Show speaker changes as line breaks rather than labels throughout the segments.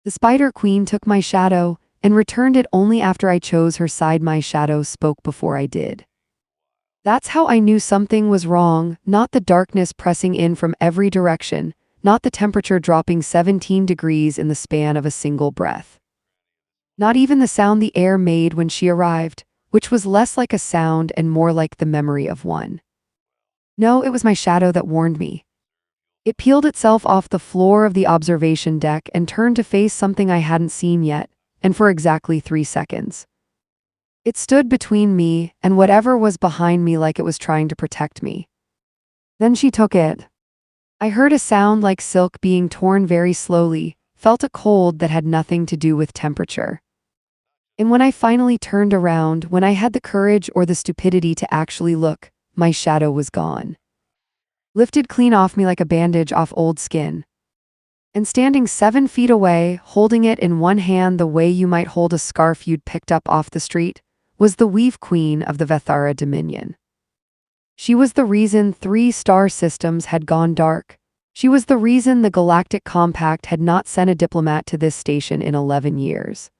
The Spider Queen took my shadow and returned it only after I chose her side. My shadow spoke before I did. That's how I knew something was wrong, not the darkness pressing in from every direction, not the temperature dropping 17 degrees in the span of a single breath. Not even the sound the air made when she arrived, which was less like a sound and more like the memory of one. No, it was my shadow that warned me. It peeled itself off the floor of the observation deck and turned to face something I hadn't seen yet, and for exactly 3 seconds. It stood between me and whatever was behind me like it was trying to protect me. Then she took it. I heard a sound like silk being torn very slowly, felt a cold that had nothing to do with temperature. And when I finally turned around, when I had the courage or the stupidity to actually look, my shadow was gone. Lifted clean off me like a bandage off old skin. And standing 7 feet away, holding it in one hand the way you might hold a scarf you'd picked up off the street, was the Weave Queen of the Vethara Dominion. She was the reason 3 star systems had gone dark. She was the reason the Galactic Compact had not sent a diplomat to this station in 11 years.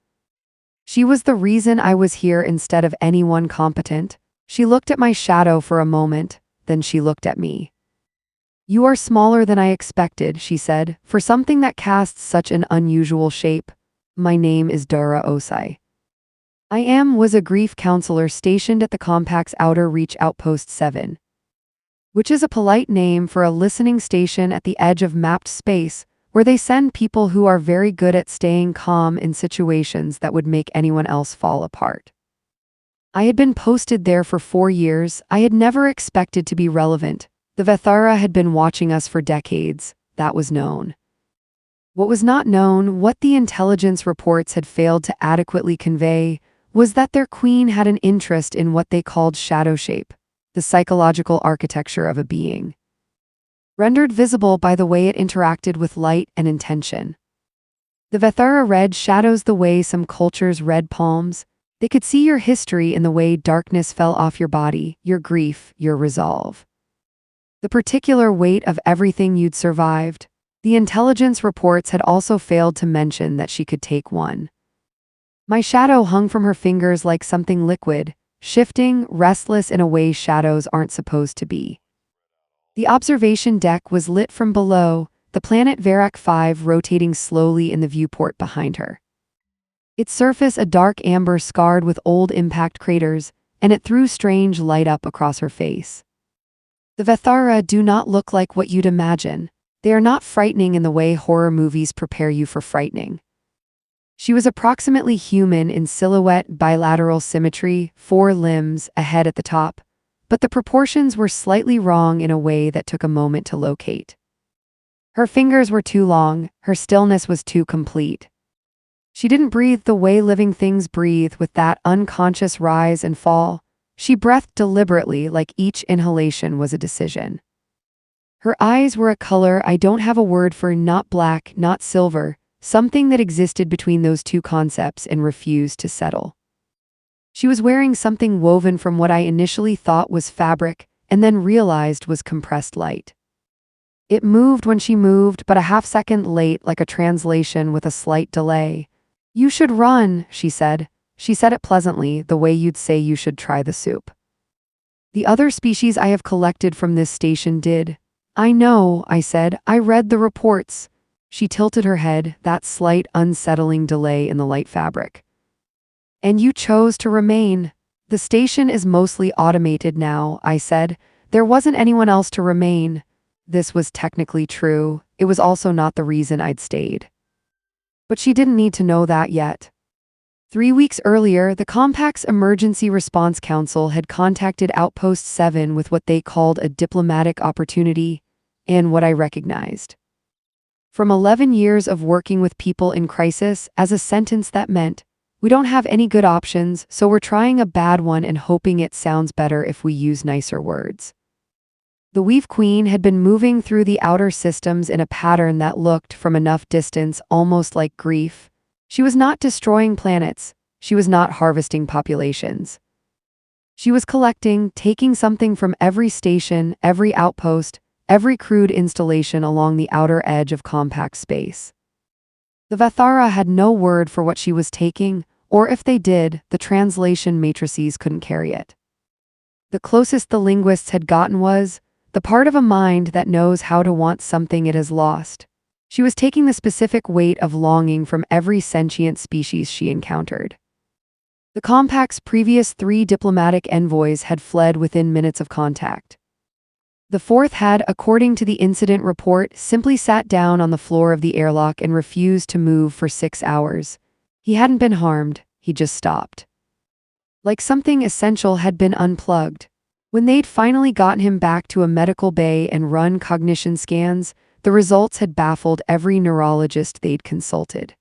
She was the reason I was here instead of anyone competent. She looked at my shadow for a moment, then she looked at me. "You are smaller than I expected," she said, "for something that casts such an unusual shape. My name is Dara Osai. Was a grief counselor stationed at the Compact's Outer Reach Outpost 7, which is a polite name for a listening station at the edge of mapped space, where they send people who are very good at staying calm in situations that would make anyone else fall apart. I had been posted there for 4 years. I had never expected to be relevant. The Vethara had been watching us for decades. That was known. What was not known, what the intelligence reports had failed to adequately convey, was that their queen had an interest in what they called shadow shape, the psychological architecture of a being, rendered visible by the way it interacted with light and intention. The Vethara read shadows the way some cultures read palms. They could see your history in the way darkness fell off your body, your grief, your resolve. The particular weight of everything you'd survived. The intelligence reports had also failed to mention that she could take one. My shadow hung from her fingers like something liquid, shifting, restless in a way shadows aren't supposed to be. The observation deck was lit from below, the planet Verak 5 rotating slowly in the viewport behind her. Its surface a dark amber scarred with old impact craters, and it threw strange light up across her face. The Vethara do not look like what you'd imagine. They are not frightening in the way horror movies prepare you for frightening. She was approximately human in silhouette, bilateral symmetry, 4 limbs, a head at the top, but the proportions were slightly wrong in a way that took a moment to locate. Her fingers were too long, her stillness was too complete. She didn't breathe the way living things breathe, with that unconscious rise and fall. She breathed deliberately, like each inhalation was a decision. Her eyes were a color I don't have a word for, not black, not silver, something that existed between those two concepts and refused to settle. She was wearing something woven from what I initially thought was fabric, and then realized was compressed light. It moved when she moved, but a half-second late, like a translation with a slight delay. "You should run," she said. She said it pleasantly, the way you'd say you should try the soup. "The other species I have collected from this station did." "I know," I said. "I read the reports." She tilted her head, that slight, unsettling delay in the light fabric. "And you chose to remain." "The station is mostly automated now," I said. "There wasn't anyone else to remain." This was technically true. It was also not the reason I'd stayed. But she didn't need to know that yet. 3 weeks earlier, the Compact's Emergency Response Council had contacted Outpost 7 with what they called a diplomatic opportunity, and what I recognized. From 11 years of working with people in crisis, as a sentence that meant, "We don't have any good options, so we're trying a bad one and hoping it sounds better if we use nicer words." The Weave Queen had been moving through the outer systems in a pattern that looked, from enough distance, almost like grief. She was not destroying planets. She was not harvesting populations. She was collecting, taking something from every station, every outpost, every crude installation along the outer edge of compact space. The Vathara had no word for what she was taking, or if they did, the translation matrices couldn't carry it. The closest the linguists had gotten was the part of a mind that knows how to want something it has lost. She was taking the specific weight of longing from every sentient species she encountered. The compact's previous 3 diplomatic envoys had fled within minutes of contact. The fourth had, according to the incident report, simply sat down on the floor of the airlock and refused to move for 6 hours. He hadn't been harmed, he just stopped. Like something essential had been unplugged. When they'd finally gotten him back to a medical bay and run cognition scans, the results had baffled every neurologist they'd consulted.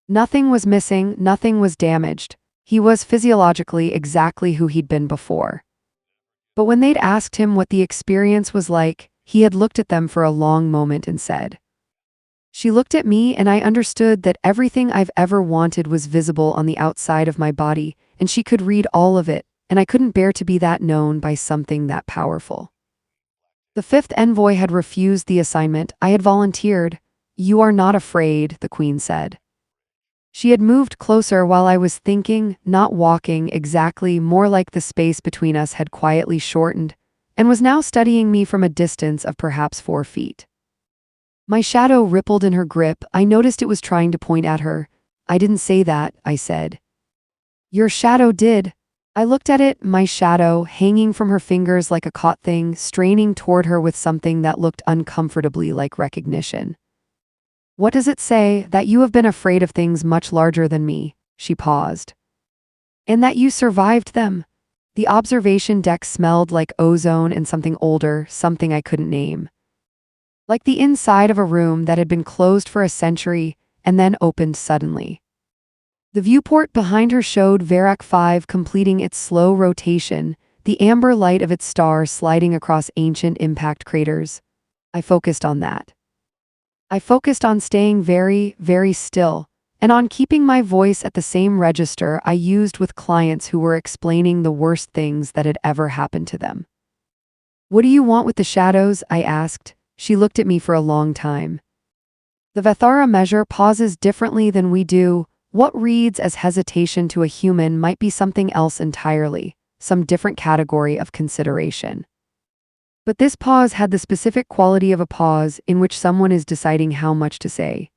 Nothing was missing, nothing was damaged. He was physiologically exactly who he'd been before. But when they'd asked him what the experience was like, he had looked at them for a long moment and said, "She looked at me and I understood that everything I've ever wanted was visible on the outside of my body, and she could read all of it, and I couldn't bear to be that known by something that powerful." The fifth envoy had refused the assignment. I had volunteered. "You are not afraid," the queen said. She had moved closer while I was thinking, not walking exactly, more like the space between us had quietly shortened, and was now studying me from a distance of perhaps 4 feet. My shadow rippled in her grip. I noticed it was trying to point at her. "I didn't say that," I said. "Your shadow did." I looked at it, my shadow, hanging from her fingers like a caught thing, straining toward her with something that looked uncomfortably like recognition. "What does it say? That you have been afraid of things much larger than me." She paused. "And that you survived them." The observation deck smelled like ozone and something older, something I couldn't name. Like the inside of a room that had been closed for a century and then opened suddenly. The viewport behind her showed Verac 5 completing its slow rotation, the amber light of its star sliding across ancient impact craters. I focused on that. I focused on staying very, very still, and on keeping my voice at the same register I used with clients who were explaining the worst things that had ever happened to them. "What do you want with the shadows?" I asked. She looked at me for a long time. "The Vathara measure pauses differently than we do. What reads as hesitation to a human might be something else entirely, some different category of consideration. But this pause had the specific quality of a pause in which someone is deciding how much to say.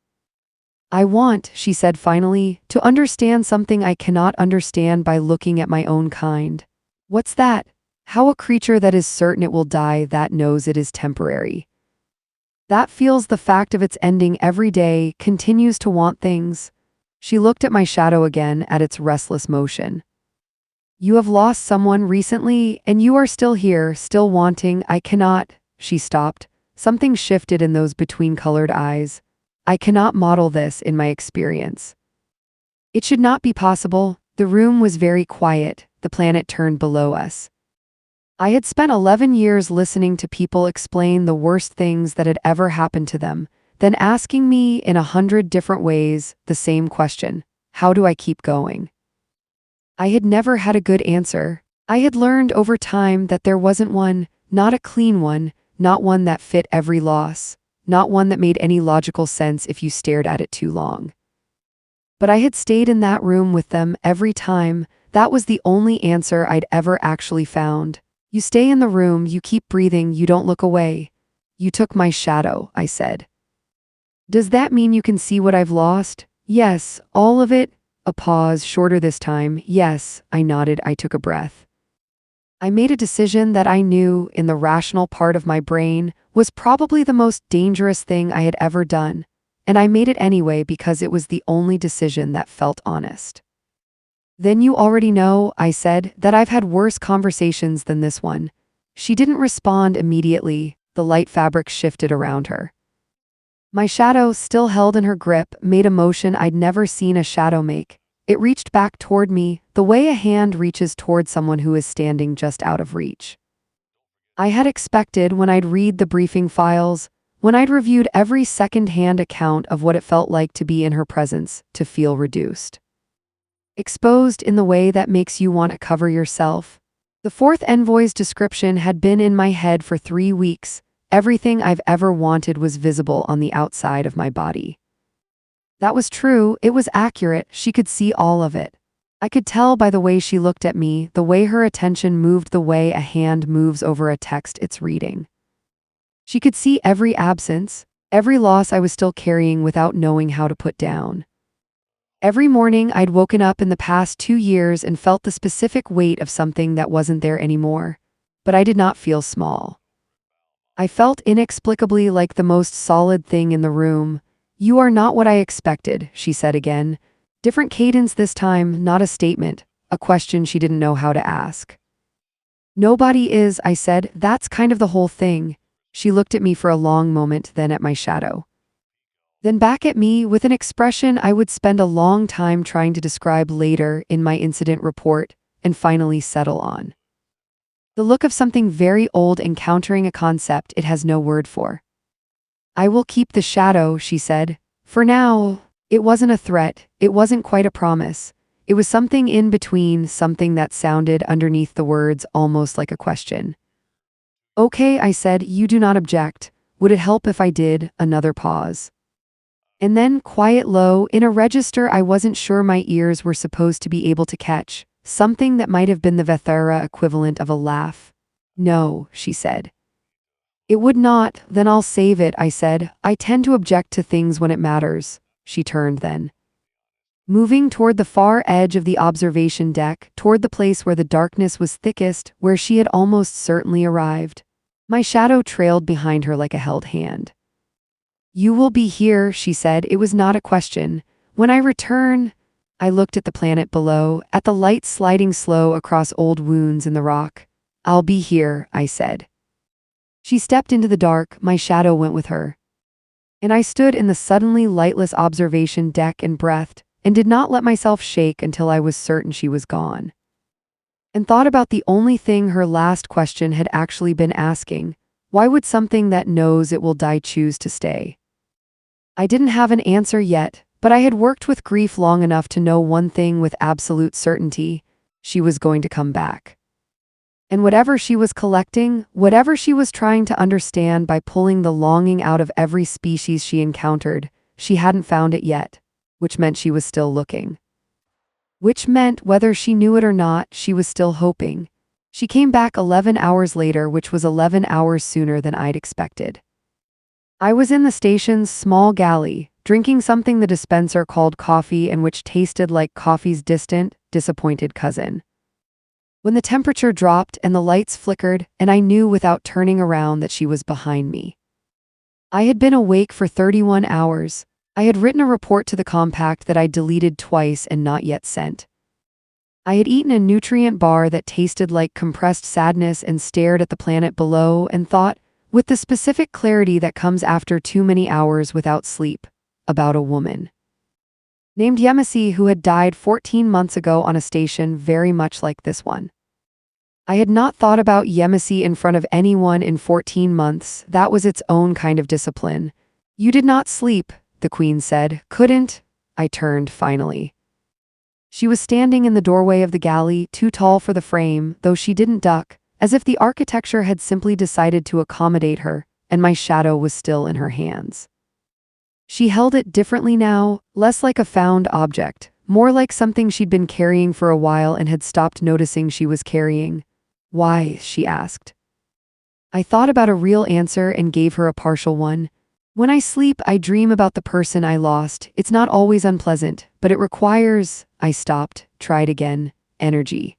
"I want," she said finally, "to understand something I cannot understand by looking at my own kind." "What's that?" "How a creature that is certain it will die, that knows it is temporary, that feels the fact of its ending every day, continues to want things." She looked at my shadow again, at its restless motion. "You have lost someone recently, and you are still here, still wanting." "I cannot." She stopped. Something shifted in those between-colored eyes. "I cannot model this in my experience. It should not be possible." The room was very quiet, the planet turned below us. I had spent 11 years listening to people explain the worst things that had ever happened to them, then asking me in 100 different ways the same question: how do I keep going? I had never had a good answer. I had learned over time that there wasn't one, not a clean one, not one that fit every loss, not one that made any logical sense if you stared at it too long. But I had stayed in that room with them every time. That was the only answer I'd ever actually found. You stay in the room, you keep breathing, you don't look away. "You took my shadow," I said. "Does that mean you can see what I've lost?" "Yes, all of it." A pause, shorter this time. "Yes," I nodded. I took a breath. I made a decision that I knew, in the rational part of my brain, was probably the most dangerous thing I had ever done, and I made it anyway because it was the only decision that felt honest. "Then you already know," I said, "that I've had worse conversations than this one." She didn't respond immediately. The light fabric shifted around her. My shadow, still held in her grip, made a motion I'd never seen a shadow make. It reached back toward me, the way a hand reaches toward someone who is standing just out of reach. I had expected, when I'd read the briefing files, when I'd reviewed every second-hand account of what it felt like to be in her presence, to feel reduced. Exposed in the way that makes you want to cover yourself. The fourth envoy's description had been in my head for 3 weeks. Everything I've ever wanted was visible on the outside of my body. That was true, it was accurate, she could see all of it. I could tell by the way she looked at me, the way her attention moved, the way a hand moves over a text it's reading. She could see every absence, every loss I was still carrying without knowing how to put down. Every morning I'd woken up in the past 2 years and felt the specific weight of something that wasn't there anymore. But I did not feel small. I felt inexplicably like the most solid thing in the room. "You are not what I expected," she said again. Different cadence this time, not a statement, a question she didn't know how to ask. "Nobody is," I said. "That's kind of the whole thing." She looked at me for a long moment, then at my shadow. Then back at me with an expression I would spend a long time trying to describe later in my incident report and finally settle on. The look of something very old encountering a concept it has no word for. "I will keep the shadow," she said. "For now." It wasn't a threat, it wasn't quite a promise. It was something in between, something that sounded underneath the words almost like a question. "Okay," I said, "you do not object. Would it help if I did?" Another pause. And then, quiet low, in a register I wasn't sure my ears were supposed to be able to catch, something that might have been the Vethera equivalent of a laugh. "No," she said. "It would not." "Then I'll save it," I said. "I tend to object to things when it matters." She turned then, moving toward the far edge of the observation deck, toward the place where the darkness was thickest, where she had almost certainly arrived. My shadow trailed behind her like a held hand. "You will be here," she said. It was not a question. "When I return." I looked at the planet below, at the light sliding slow across old wounds in the rock. "I'll be here," I said. She stepped into the dark, my shadow went with her. And I stood in the suddenly lightless observation deck and breathed, and did not let myself shake until I was certain she was gone. And thought about the only thing her last question had actually been asking: why would something that knows it will die choose to stay? I didn't have an answer yet, but I had worked with grief long enough to know one thing with absolute certainty: she was going to come back. And whatever she was collecting, whatever she was trying to understand by pulling the longing out of every species she encountered, she hadn't found it yet, which meant she was still looking. Which meant, whether she knew it or not, she was still hoping. She came back 11 hours later, which was 11 hours sooner than I'd expected. I was in the station's small galley, drinking something the dispenser called coffee and which tasted like coffee's distant, disappointed cousin. When the temperature dropped and the lights flickered, and I knew without turning around that she was behind me. I had been awake for 31 hours. I had written a report to the compact that I'd deleted twice and not yet sent. I had eaten a nutrient bar that tasted like compressed sadness and stared at the planet below and thought, with the specific clarity that comes after too many hours without sleep, about a woman named Yemisi who had died 14 months ago on a station very much like this one. I had not thought about Yemisi in front of anyone in 14 months. That was its own kind of discipline. "You did not sleep," the queen said. "Couldn't?" I turned finally. She was standing in the doorway of the galley, too tall for the frame, though she didn't duck, as if the architecture had simply decided to accommodate her, and my shadow was still in her hands. She held it differently now, less like a found object, more like something she'd been carrying for a while and had stopped noticing she was carrying. "Why?" she asked. I thought about a real answer and gave her a partial one. "When I sleep, I dream about the person I lost. It's not always unpleasant, but it requires—" I stopped, tried again. "Energy.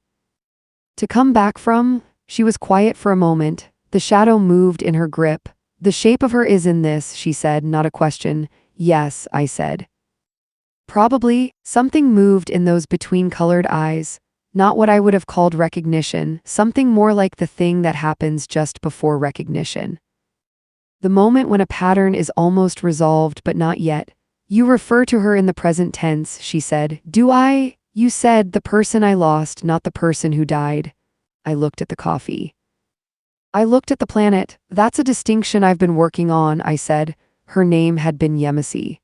To come back from." She was quiet for a moment. The shadow moved in her grip. "The shape of her is in this," she said, not a question. "Yes," I said. "Probably." Something moved in those between-colored eyes. Not what I would have called recognition, something more like the thing that happens just before recognition. The moment when a pattern is almost resolved but not yet. "You refer to her in the present tense," she said. "Do I?" "You said the person I lost, not the person who died." I looked at the coffee. I looked at the planet. "That's a distinction I've been working on," I said. Her name had been Yemisi.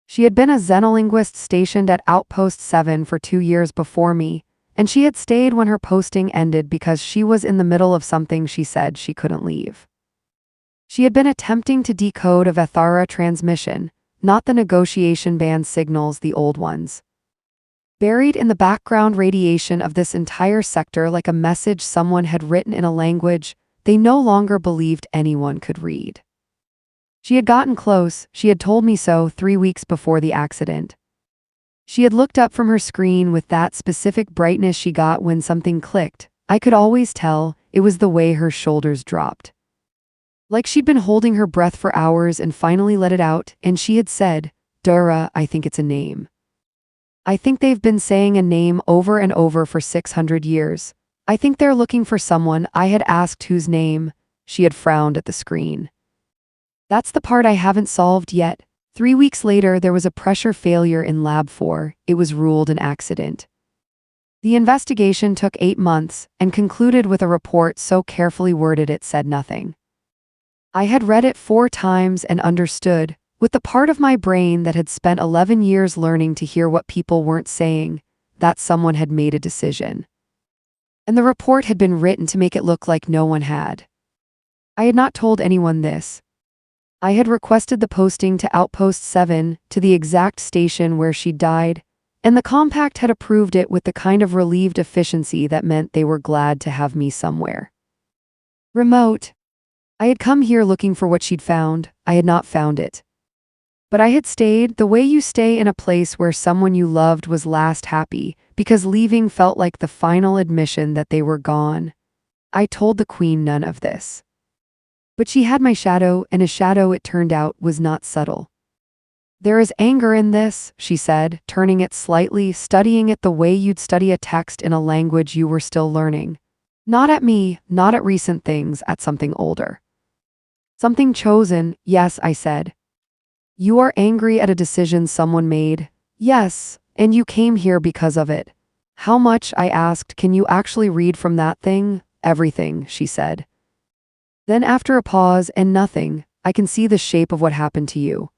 She had been a xenolinguist stationed at Outpost 7 for 2 years before me, and she had stayed when her posting ended because she was in the middle of something she said she couldn't leave. She had been attempting to decode a Vethara transmission, not the negotiation band signals, the old ones. Buried in the background radiation of this entire sector like a message someone had written in a language they no longer believed anyone could read. She had gotten close, she had told me so 3 weeks before the accident. She had looked up from her screen with that specific brightness she got when something clicked. I could always tell, it was the way her shoulders dropped. Like she'd been holding her breath for hours and finally let it out, and she had said, "Dura, I think it's a name. I think they've been saying a name over and over for 600 years. I think they're looking for someone." I had asked whose name. She had frowned at the screen. "That's the part I haven't solved yet." 3 weeks later, there was a pressure failure in Lab 4. It was ruled an accident. The investigation took 8 months and concluded with a report so carefully worded it said nothing. I had read it 4 times and understood, with the part of my brain that had spent 11 years learning to hear what people weren't saying, that someone had made a decision. And the report had been written to make it look like no one had. I had not told anyone this. I had requested the posting to Outpost 7, to the exact station where she died, and the compact had approved it with the kind of relieved efficiency that meant they were glad to have me somewhere. Remote. I had come here looking for what she'd found. I had not found it. But I had stayed the way you stay in a place where someone you loved was last happy, because leaving felt like the final admission that they were gone. I told the Queen none of this. But she had my shadow, and a shadow, it turned out, was not subtle. "There is anger in this," she said, turning it slightly, studying it the way you'd study a text in a language you were still learning. Not at me, not at recent things, at something older. "Something chosen, yes," I said. "You are angry at a decision someone made." "Yes, and you came here because of it." "How much?" I asked. "Can you actually read from that thing?" "Everything," she said. Then after a pause and nothing, "I can see the shape of what happened to you.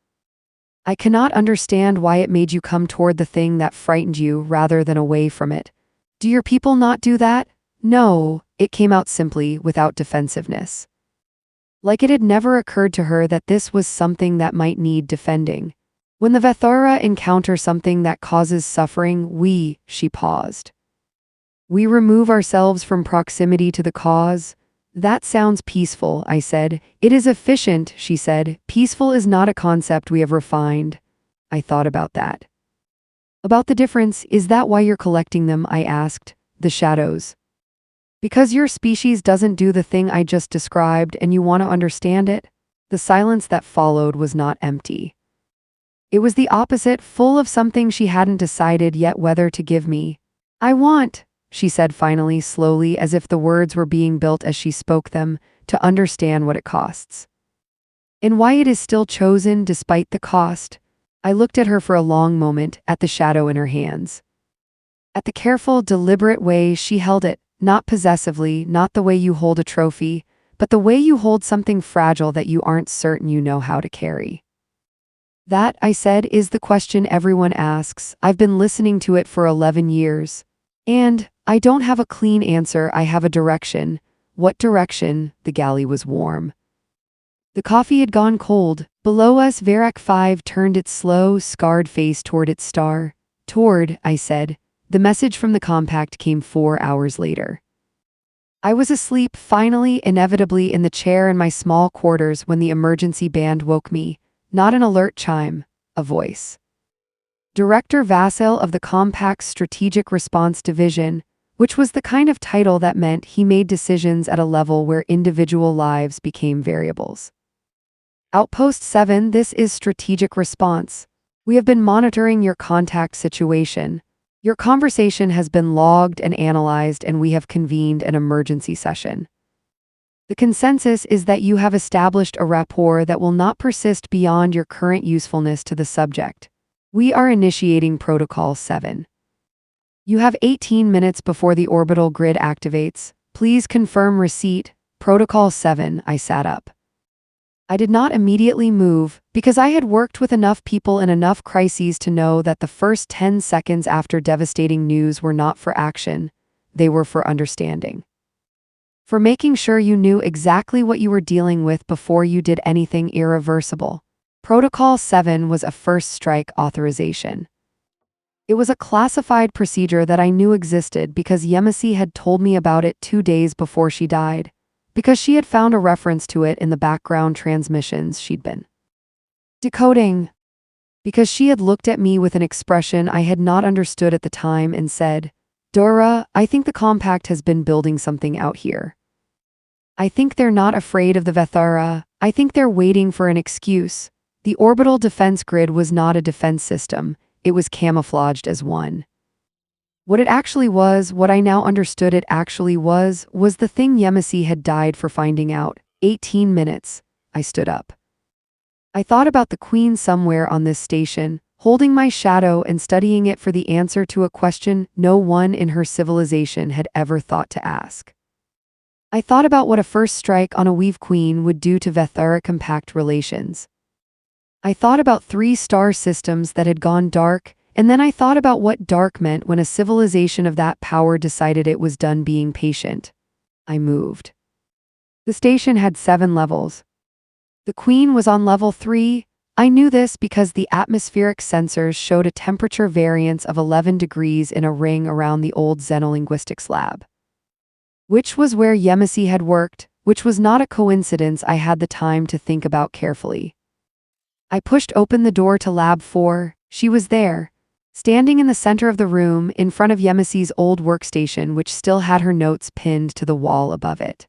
I cannot understand why it made you come toward the thing that frightened you rather than away from it. Do your people not do that?" "No," it came out simply, without defensiveness. Like it had never occurred to her that this was something that might need defending. "When the Vethora encounter something that causes suffering, she paused. "We remove ourselves from proximity to the cause." "That sounds peaceful," I said. "It is efficient," she said. "Peaceful is not a concept we have refined." I thought about that. "About the difference, is that why you're collecting them?" I asked. "The shadows. Because your species doesn't do the thing I just described and you want to understand it?" The silence that followed was not empty. It was the opposite, full of something she hadn't decided yet whether to give me. "I want," she said finally, slowly, as if the words were being built as she spoke them, "to understand what it costs. And why it is still chosen despite the cost." I looked at her for a long moment, at the shadow in her hands. At the careful, deliberate way she held it, not possessively, not the way you hold a trophy, but the way you hold something fragile that you aren't certain you know how to carry. "That," I said, "is the question everyone asks. I've been listening to it for 11 years. And I don't have a clean answer, I have a direction." "What direction?" The galley was warm. The coffee had gone cold. Below us, Verac 5 turned its slow, scarred face toward its star. "Toward," I said. The message from the compact came 4 hours later. I was asleep, finally, inevitably, in the chair in my small quarters when the emergency band woke me. Not an alert chime, a voice. Director Vasil of the Compact's Strategic Response Division, which was the kind of title that meant he made decisions at a level where individual lives became variables. "Outpost 7, this is Strategic Response. We have been monitoring your contact situation. Your conversation has been logged and analyzed, and we have convened an emergency session. The consensus is that you have established a rapport that will not persist beyond your current usefulness to the subject. We are initiating Protocol 7. You have 18 minutes before the orbital grid activates. Please confirm receipt." Protocol 7, I sat up. I did not immediately move, because I had worked with enough people in enough crises to know that the first 10 seconds after devastating news were not for action, they were for understanding. For making sure you knew exactly what you were dealing with before you did anything irreversible. Protocol 7 was a first strike authorization. It was a classified procedure that I knew existed because Yemisi had told me about it 2 days before she died, because she had found a reference to it in the background transmissions she'd been decoding. Because she had looked at me with an expression I had not understood at the time and said, "Dora, I think the compact has been building something out here. I think they're not afraid of the Vethara. I think they're waiting for an excuse." The orbital defense grid was not a defense system, it was camouflaged as one. What it actually was, what I now understood it actually was the thing Yemisi had died for finding out. 18 minutes. I stood up. I thought about the Queen somewhere on this station, holding my shadow and studying it for the answer to a question no one in her civilization had ever thought to ask. I thought about what a first strike on a Weave Queen would do to Vethara compact relations. I thought about 3 star systems that had gone dark, and then I thought about what dark meant when a civilization of that power decided it was done being patient. I moved. The station had 7 levels. The Queen was on level 3. I knew this because the atmospheric sensors showed a temperature variance of 11 degrees in a ring around the old Xenolinguistics lab, which was where Yemisi had worked, which was not a coincidence I had the time to think about carefully. I pushed open the door to Lab 4. She was there, standing in the center of the room in front of Yemisi's old workstation, which still had her notes pinned to the wall above it.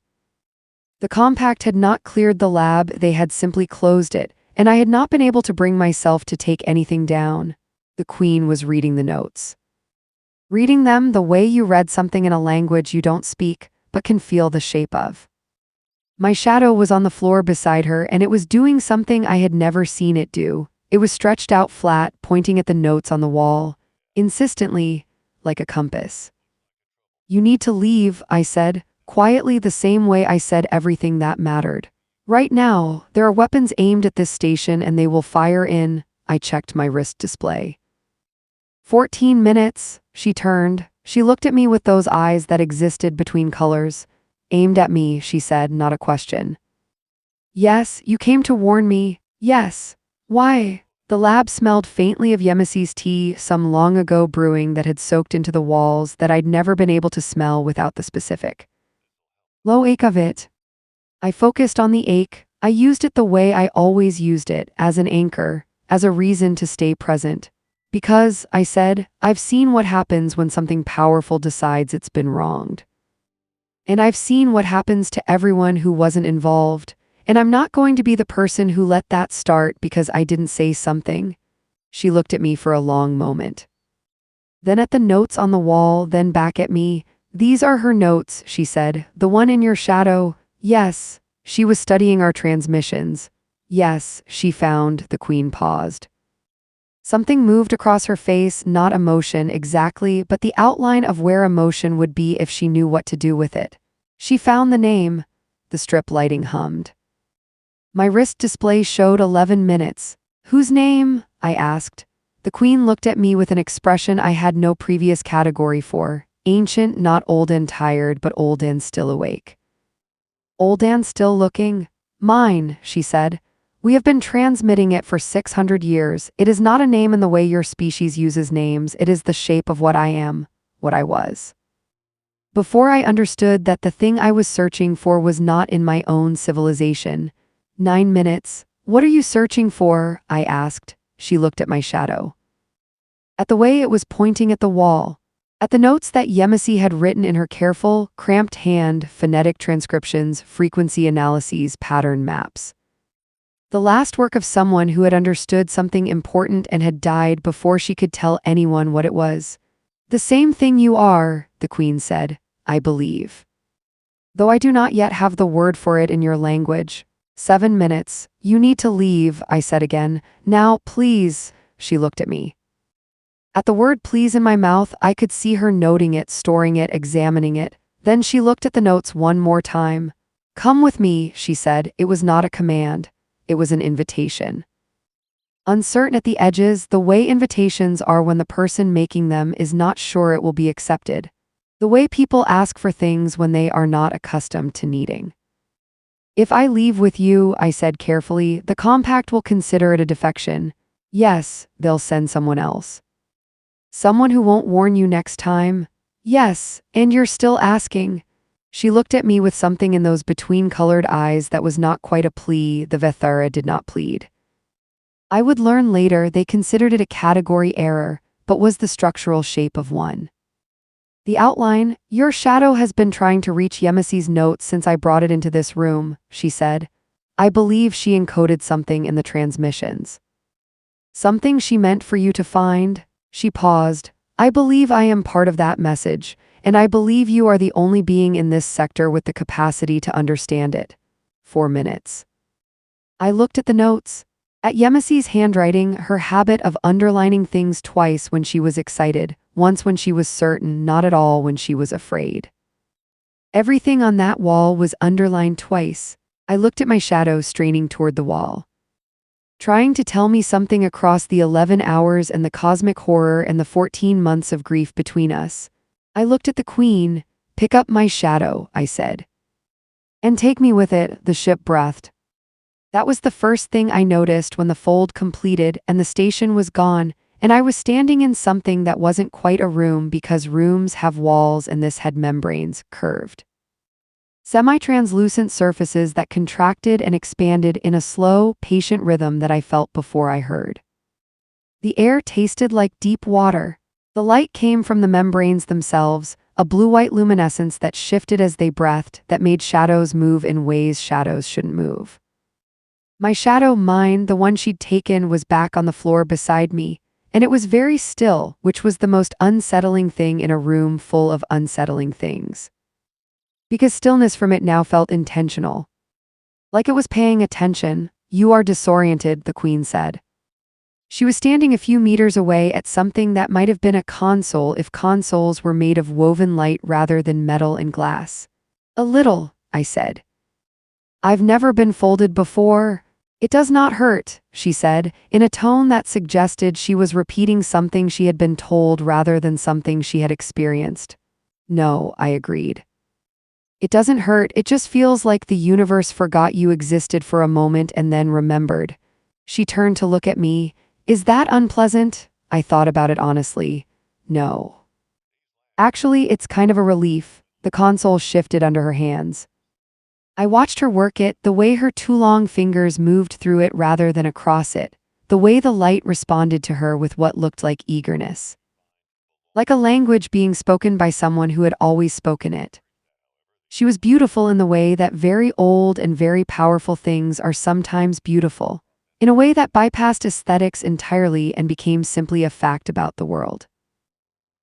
The compact had not cleared the lab, they had simply closed it, and I had not been able to bring myself to take anything down. The Queen was reading the notes. Reading them the way you read something in a language you don't speak, but can feel the shape of. My shadow was on the floor beside her, and it was doing something I had never seen it do. It was stretched out flat, pointing at the notes on the wall, insistently, like a compass. "You need to leave," I said, quietly, the same way I said everything that mattered. "Right now, there are weapons aimed at this station and they will fire in." I checked my wrist display. 14 minutes, she turned. She looked at me with those eyes that existed between colors. "Aimed at me," she said, not a question. "Yes, you came to warn me." "Yes. Why?" The lab smelled faintly of Yemisi's tea, some long ago brewing that had soaked into the walls that I'd never been able to smell without the specific low ache of it. I focused on the ache. I used it the way I always used it, as an anchor, as a reason to stay present. "Because," I said, "I've seen what happens when something powerful decides it's been wronged. And I've seen what happens to everyone who wasn't involved, and I'm not going to be the person who let that start because I didn't say something." She looked at me for a long moment. Then at the notes on the wall, then back at me. "These are her notes," she said. "The one in your shadow." "Yes." She was studying our transmissions. "Yes," she found. The Queen paused. Something moved across her face, not emotion exactly, but the outline of where emotion would be if she knew what to do with it. She found the name. The strip lighting hummed. My wrist display showed 11 minutes. "Whose name?" I asked. The Queen looked at me with an expression I had no previous category for. Ancient, not old and tired, but old and still awake. "Old and still looking?" "Mine," she said. "We have been transmitting it for 600 years. It is not a name in the way your species uses names, it is the shape of what I am, what I was." Before I understood that the thing I was searching for was not in my own civilization. 9 minutes. "What are you searching for?" I asked. She looked at my shadow. At the way it was pointing at the wall. At the notes that Yemisi had written in her careful, cramped hand, phonetic transcriptions, frequency analyses, pattern maps. The last work of someone who had understood something important and had died before she could tell anyone what it was. "The same thing you are," the Queen said, "I believe. Though I do not yet have the word for it in your language." 7 minutes. "You need to leave," I said again. "Now, please." She looked at me. At the word "please" in my mouth, I could see her noting it, storing it, examining it. Then she looked at the notes one more time. "Come with me," she said. It was not a command. It was an invitation. Uncertain at the edges, the way invitations are when the person making them is not sure it will be accepted. The way people ask for things when they are not accustomed to needing. If I leave with you, I said carefully, the compact will consider it a defection. Yes, they'll send someone else. Someone who won't warn you next time? Yes, and you're still asking. She looked at me with something in those between-colored eyes that was not quite a plea. The Vethara did not plead. I would learn later they considered it a category error, but was the structural shape of one. The outline, your shadow has been trying to reach Yemisi's notes since I brought it into this room, she said. I believe she encoded something in the transmissions. Something she meant for you to find? She paused. I believe I am part of that message, and I believe you are the only being in this sector with the capacity to understand it. 4 minutes. I looked at the notes. At Yemisi's handwriting, her habit of underlining things twice when she was excited, once when she was certain, not at all when she was afraid. Everything on that wall was underlined twice. I looked at my shadow straining toward the wall. Trying to tell me something across the 11 hours and the cosmic horror and the 14 months of grief between us. I looked at the Queen. Pick up my shadow, I said. And take me with it, the ship breathed. That was the first thing I noticed when the fold completed and the station was gone, and I was standing in something that wasn't quite a room because rooms have walls and this had membranes, curved. Semi-translucent surfaces that contracted and expanded in a slow, patient rhythm that I felt before I heard. The air tasted like deep water. The light came from the membranes themselves, a blue-white luminescence that shifted as they breathed, that made shadows move in ways shadows shouldn't move. My shadow, mine, the one she'd taken, was back on the floor beside me, and it was very still, which was the most unsettling thing in a room full of unsettling things. Because stillness from it now felt intentional. Like it was paying attention. You are disoriented, the Queen said. She was standing a few meters away at something that might have been a console if consoles were made of woven light rather than metal and glass. A little, I said. I've never been folded before. It does not hurt, she said, in a tone that suggested she was repeating something she had been told rather than something she had experienced. No, I agreed. It doesn't hurt, it just feels like the universe forgot you existed for a moment and then remembered. She turned to look at me. Is that unpleasant? I thought about it honestly. No. Actually, it's kind of a relief. The console shifted under her hands. I watched her work it, the way her two long fingers moved through it rather than across it, the way the light responded to her with what looked like eagerness. Like a language being spoken by someone who had always spoken it. She was beautiful in the way that very old and very powerful things are sometimes beautiful, in a way that bypassed aesthetics entirely and became simply a fact about the world.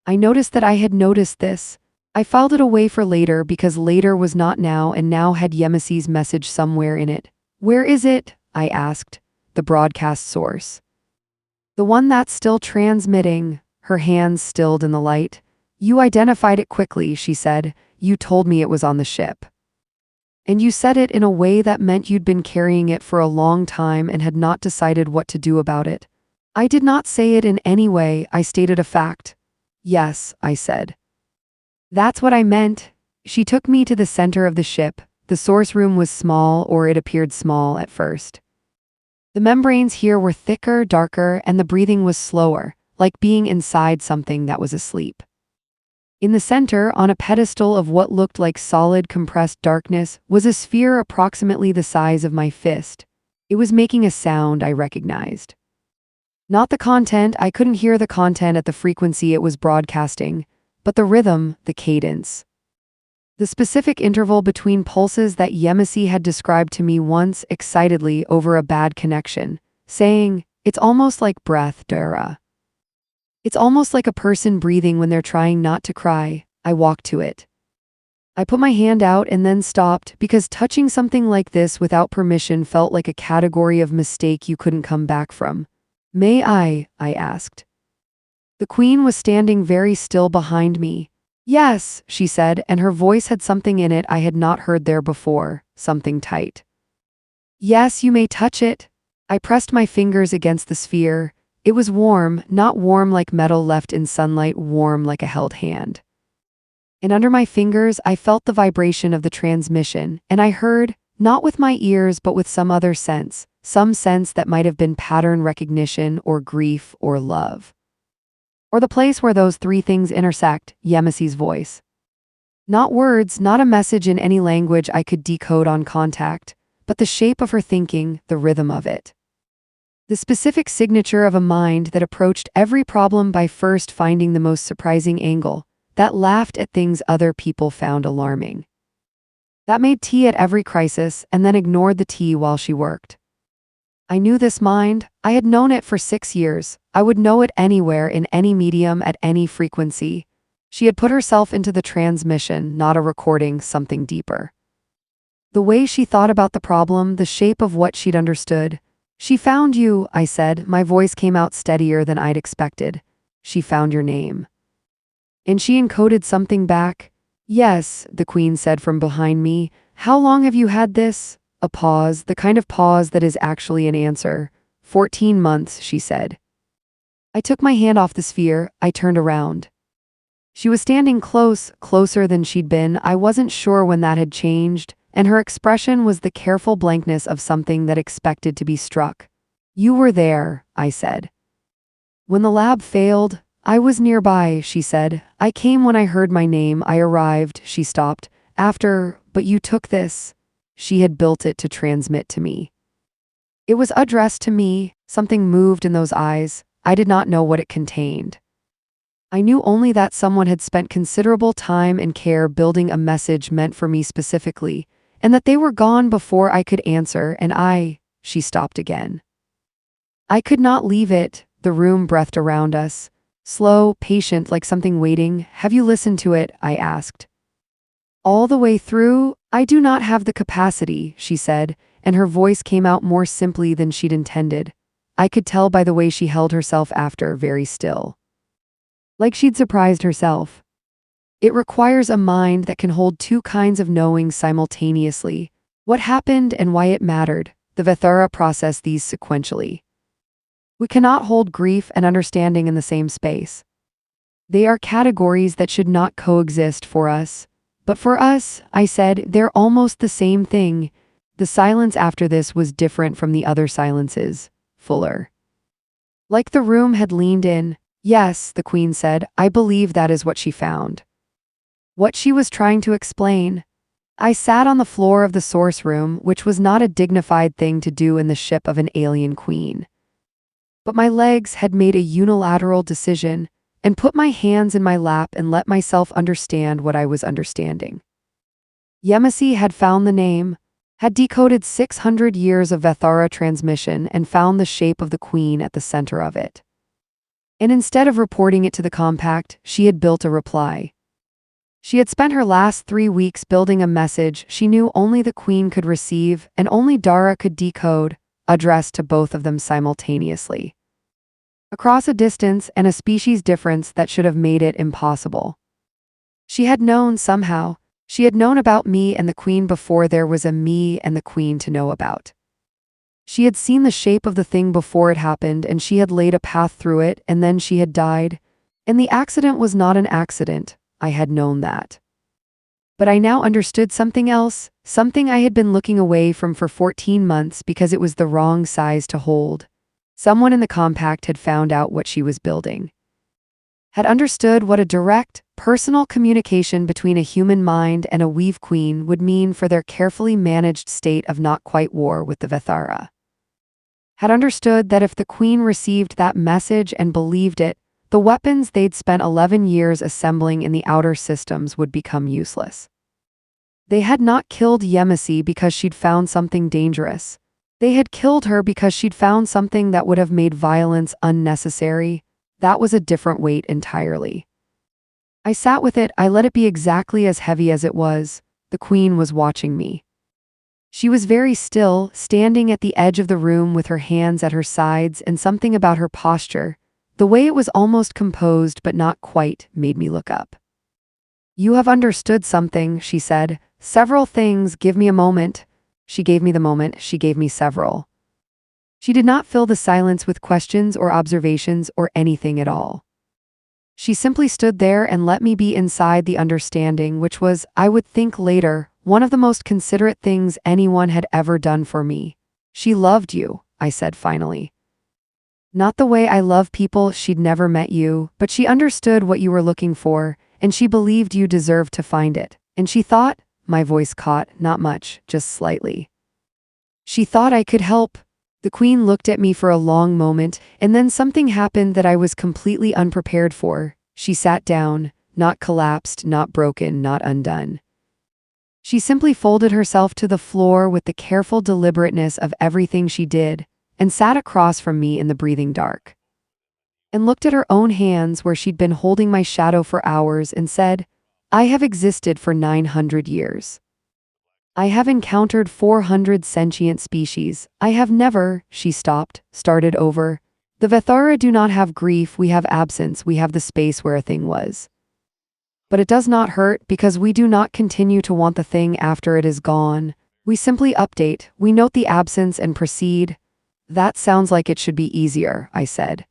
I noticed that I had noticed this. I filed it away for later because later was not now and now had Yemisi's message somewhere in it. Where is it? I asked. The broadcast source. The one that's still transmitting. Her hands stilled in the light. You identified it quickly, she said. You told me it was on the ship. And you said it in a way that meant you'd been carrying it for a long time and had not decided what to do about it. I did not say it in any way, I stated a fact. Yes, I said. That's what I meant. She took me to the center of the ship. The source room was small, or it appeared small at first. The membranes here were thicker, darker, and the breathing was slower, like being inside something that was asleep. In the center, on a pedestal of what looked like solid compressed darkness, was a sphere approximately the size of my fist. It was making a sound I recognized. Not the content, I couldn't hear the content at the frequency it was broadcasting, but the rhythm, the cadence. The specific interval between pulses that Yemisi had described to me once excitedly over a bad connection, saying, it's almost like breath, Dara. It's almost like a person breathing when they're trying not to cry. I walked to it. I put my hand out and then stopped because touching something like this without permission felt like a category of mistake you couldn't come back from. May I asked. The Queen was standing very still behind me. Yes, she said, and her voice had something in it I had not heard there before, something tight. Yes, you may touch it. I pressed my fingers against the sphere. It was warm, not warm like metal left in sunlight, warm like a held hand. And under my fingers I felt the vibration of the transmission, and I heard, Not with my ears, but with some other sense, some sense that might have been pattern recognition or grief or love. Or the place where those three things intersect, Yemisi's voice. Not words, not a message in any language I could decode on contact, but the shape of her thinking, the rhythm of it. The specific signature of a mind that approached every problem by first finding the most surprising angle, that laughed at things other people found alarming. That made tea at every crisis and then ignored the tea while she worked. I knew this mind. I had known it for 6 years. I would know it anywhere in any medium at any frequency. She had put herself into the transmission, not a recording, something deeper. The way she thought about the problem, the shape of what she'd understood. She found you, I said. My voice came out steadier than I'd expected. She found your name. And she encoded something back. Yes, the Queen said from behind me. How long have you had this? A pause, the kind of pause that is actually an answer. 14 months, she said. I took my hand off the sphere. I turned around. She was standing close, closer than she'd been. I wasn't sure when that had changed, and her expression was the careful blankness of something that expected to be struck. You were there, I said. When the lab failed, I was nearby, she said. I came when I heard my name. I arrived, she stopped. But you took this. She had built it to transmit to me. It was addressed to me. Something moved in those eyes. I did not know what it contained. I knew only that someone had spent considerable time and care building a message meant for me specifically, and that they were gone before I could answer, and she stopped again. I could not leave it. The room breathed around us. Slow, patient, like something waiting. Have you listened to it? I asked. All the way through? I do not have the capacity, she said, and her voice came out more simply than she'd intended. I could tell by the way she held herself after, very still. Like she'd surprised herself. It requires a mind that can hold two kinds of knowing simultaneously. What happened and why it mattered. The Vethara process these sequentially. We cannot hold grief and understanding in the same space. They are categories that should not coexist for us. But for us, I said, they're almost the same thing. The silence after this was different from the other silences, fuller. Like the room had leaned in. Yes, the Queen said, I believe that is what she found. What she was trying to explain. I sat on the floor of the source room, which was not a dignified thing to do in the ship of an alien queen. But my legs had made a unilateral decision, and put my hands in my lap and let myself understand what I was understanding. Yemisi had found the name, had decoded 600 years of Vethara transmission and found the shape of the Queen at the center of it. And instead of reporting it to the compact, she had built a reply. She had spent her last 3 weeks building a message she knew only the Queen could receive and only Dara could decode, addressed to both of them simultaneously. Across a distance and a species difference that should have made it impossible. She had known somehow. She had known about me and the Queen before there was a me and the Queen to know about. She had seen the shape of the thing before it happened, and she had laid a path through it, and then she had died. And the accident was not an accident. I had known that. But I now understood something else, something I had been looking away from for 14 months because it was the wrong size to hold. Someone in the compact had found out what she was building. Had understood what a direct, personal communication between a human mind and a Weave Queen would mean for their carefully managed state of not quite war with the Vethara. Had understood that if the Queen received that message and believed it, the weapons they'd spent 11 years assembling in the outer systems would become useless. They had not killed Yemisi because she'd found something dangerous. They had killed her because she'd found something that would have made violence unnecessary. That was a different weight entirely. I sat with it. I let it be exactly as heavy as it was. The Queen was watching me. She was very still, standing at the edge of the room with her hands at her sides, and something about her posture, the way it was almost composed but not quite, made me look up. You have understood something, she said. Several things. Give me a moment. She gave me the moment. She gave me several. She did not fill the silence with questions or observations or anything at all. She simply stood there and let me be inside the understanding, which was, I would think later, one of the most considerate things anyone had ever done for me. She loved you, I said finally. Not the way I love people, she'd never met you, but she understood what you were looking for, and she believed you deserved to find it. And she thought, my voice caught, not much, just slightly. She thought I could help. The queen looked at me for a long moment, and then something happened that I was completely unprepared for. She sat down, not collapsed, not broken, not undone. She simply folded herself to the floor with the careful deliberateness of everything she did, and sat across from me in the breathing dark. And looked at her own hands where she'd been holding my shadow for hours and said, I have existed for 900 years. I have encountered 400 sentient species. I have never, she stopped, started over. The Vethara do not have grief, we have absence, we have the space where a thing was. But it does not hurt because we do not continue to want the thing after it is gone. We simply update, we note the absence and proceed. That sounds like it should be easier, I said.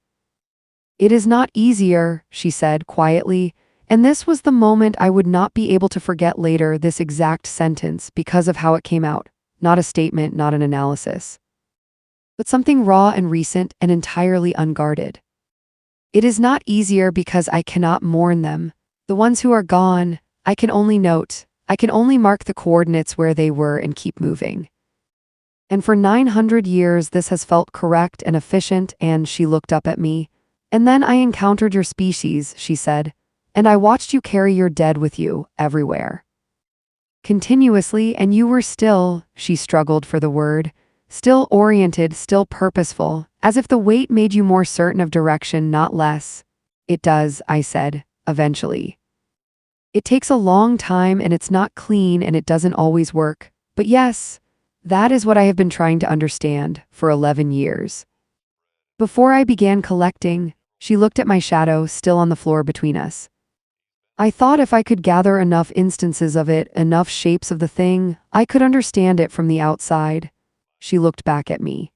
It is not easier, she said quietly, and this was the moment I would not be able to forget later, this exact sentence, because of how it came out. Not a statement, not an analysis, but something raw and recent and entirely unguarded. It is not easier because I cannot mourn them. The ones who are gone, I can only note, I can only mark the coordinates where they were and keep moving. And for 900 years this has felt correct and efficient, and she looked up at me. And then I encountered your species, she said, and I watched you carry your dead with you, everywhere. Continuously, and you were still, she struggled for the word, still oriented, still purposeful, as if the weight made you more certain of direction, not less. It does, I said, eventually. It takes a long time and it's not clean and it doesn't always work, but yes, that is what I have been trying to understand for 11 years. Before I began collecting, she looked at my shadow still on the floor between us. I thought if I could gather enough instances of it, enough shapes of the thing, I could understand it from the outside. She looked back at me.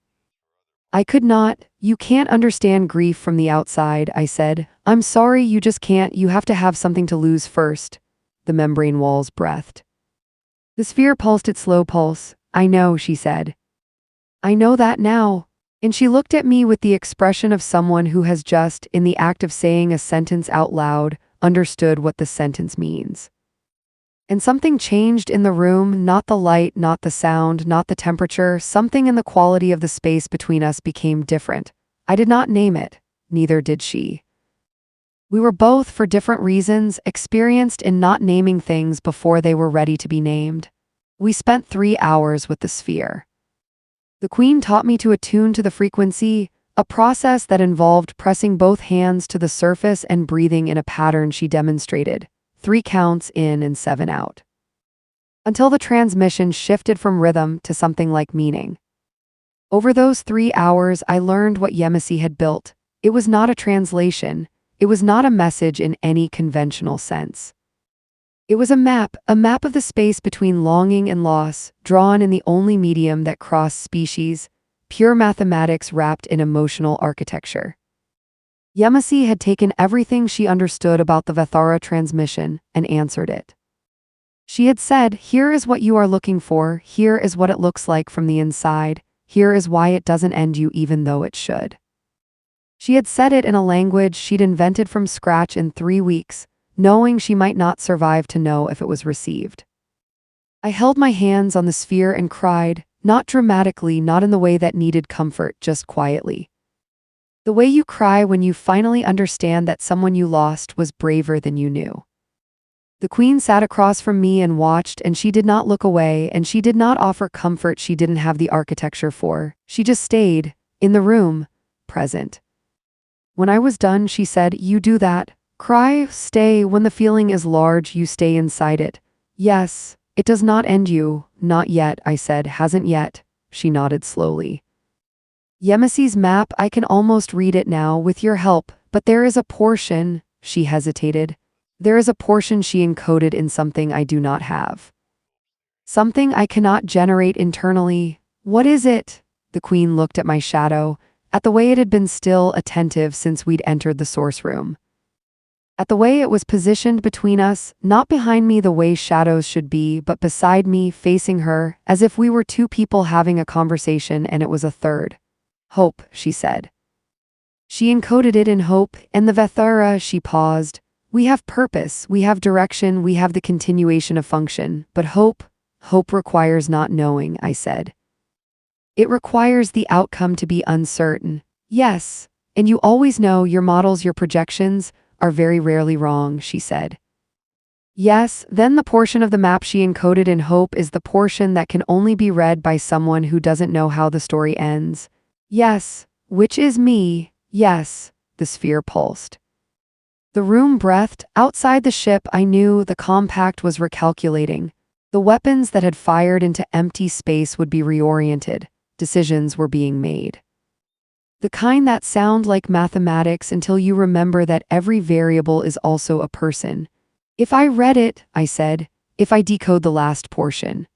I could not. You can't understand grief from the outside, I said. I'm sorry, you just can't. You have to have something to lose first. The membrane walls breathed. The sphere pulsed its slow pulse. I know, she said. I know that now. And she looked at me with the expression of someone who has just, in the act of saying a sentence out loud, understood what the sentence means. And something changed in the room, not the light, not the sound, not the temperature, something in the quality of the space between us became different. I did not name it, neither did she. We were both, for different reasons, experienced in not naming things before they were ready to be named. We spent 3 hours with the sphere. The queen taught me to attune to the frequency, a process that involved pressing both hands to the surface and breathing in a pattern she demonstrated, 3 counts in and 7 out. Until the transmission shifted from rhythm to something like meaning. Over those 3 hours I learned what Yemisi had built. It was not a translation, it was not a message in any conventional sense. It was a map of the space between longing and loss, drawn in the only medium that crossed species, pure mathematics wrapped in emotional architecture. Yemisi had taken everything she understood about the Vethara transmission and answered it. She had said, here is what you are looking for, here is what it looks like from the inside, here is why it doesn't end you even though it should. She had said it in a language she'd invented from scratch in 3 weeks, knowing she might not survive to know if it was received. I held my hands on the sphere and cried, not dramatically, not in the way that needed comfort, just quietly. The way you cry when you finally understand that someone you lost was braver than you knew. The queen sat across from me and watched, and she did not look away, and she did not offer comfort she didn't have the architecture for. She just stayed, in the room, present. When I was done, she said, you do that. Cry, stay, when the feeling is large, you stay inside it. Yes, it does not end you, not yet, I said, hasn't yet. She nodded slowly. Yemisi's map, I can almost read it now with your help, but there is a portion, she hesitated. There is a portion she encoded in something I do not have. Something I cannot generate internally. What is it? The queen looked at my shadow, at the way it had been still, attentive since we'd entered the source room. At the way it was positioned between us, not behind me the way shadows should be, but beside me, facing her, as if we were two people having a conversation and it was a third. Hope, she said. She encoded it in hope, and the Vethara, she paused. We have purpose, we have direction, we have the continuation of function, but hope requires not knowing, I said. It requires the outcome to be uncertain. Yes, and you always know your models, your projections, are very rarely wrong, she said. Yes, then the portion of the map she encoded in hope is the portion that can only be read by someone who doesn't know how the story ends. Yes, which is me, yes, the sphere pulsed. The room breathed. Outside the ship, I knew the compact was recalculating. The weapons that had fired into empty space would be reoriented. Decisions were being made. The kind that sound like mathematics until you remember that every variable is also a person. If I read it, I said, if I decode the last portion.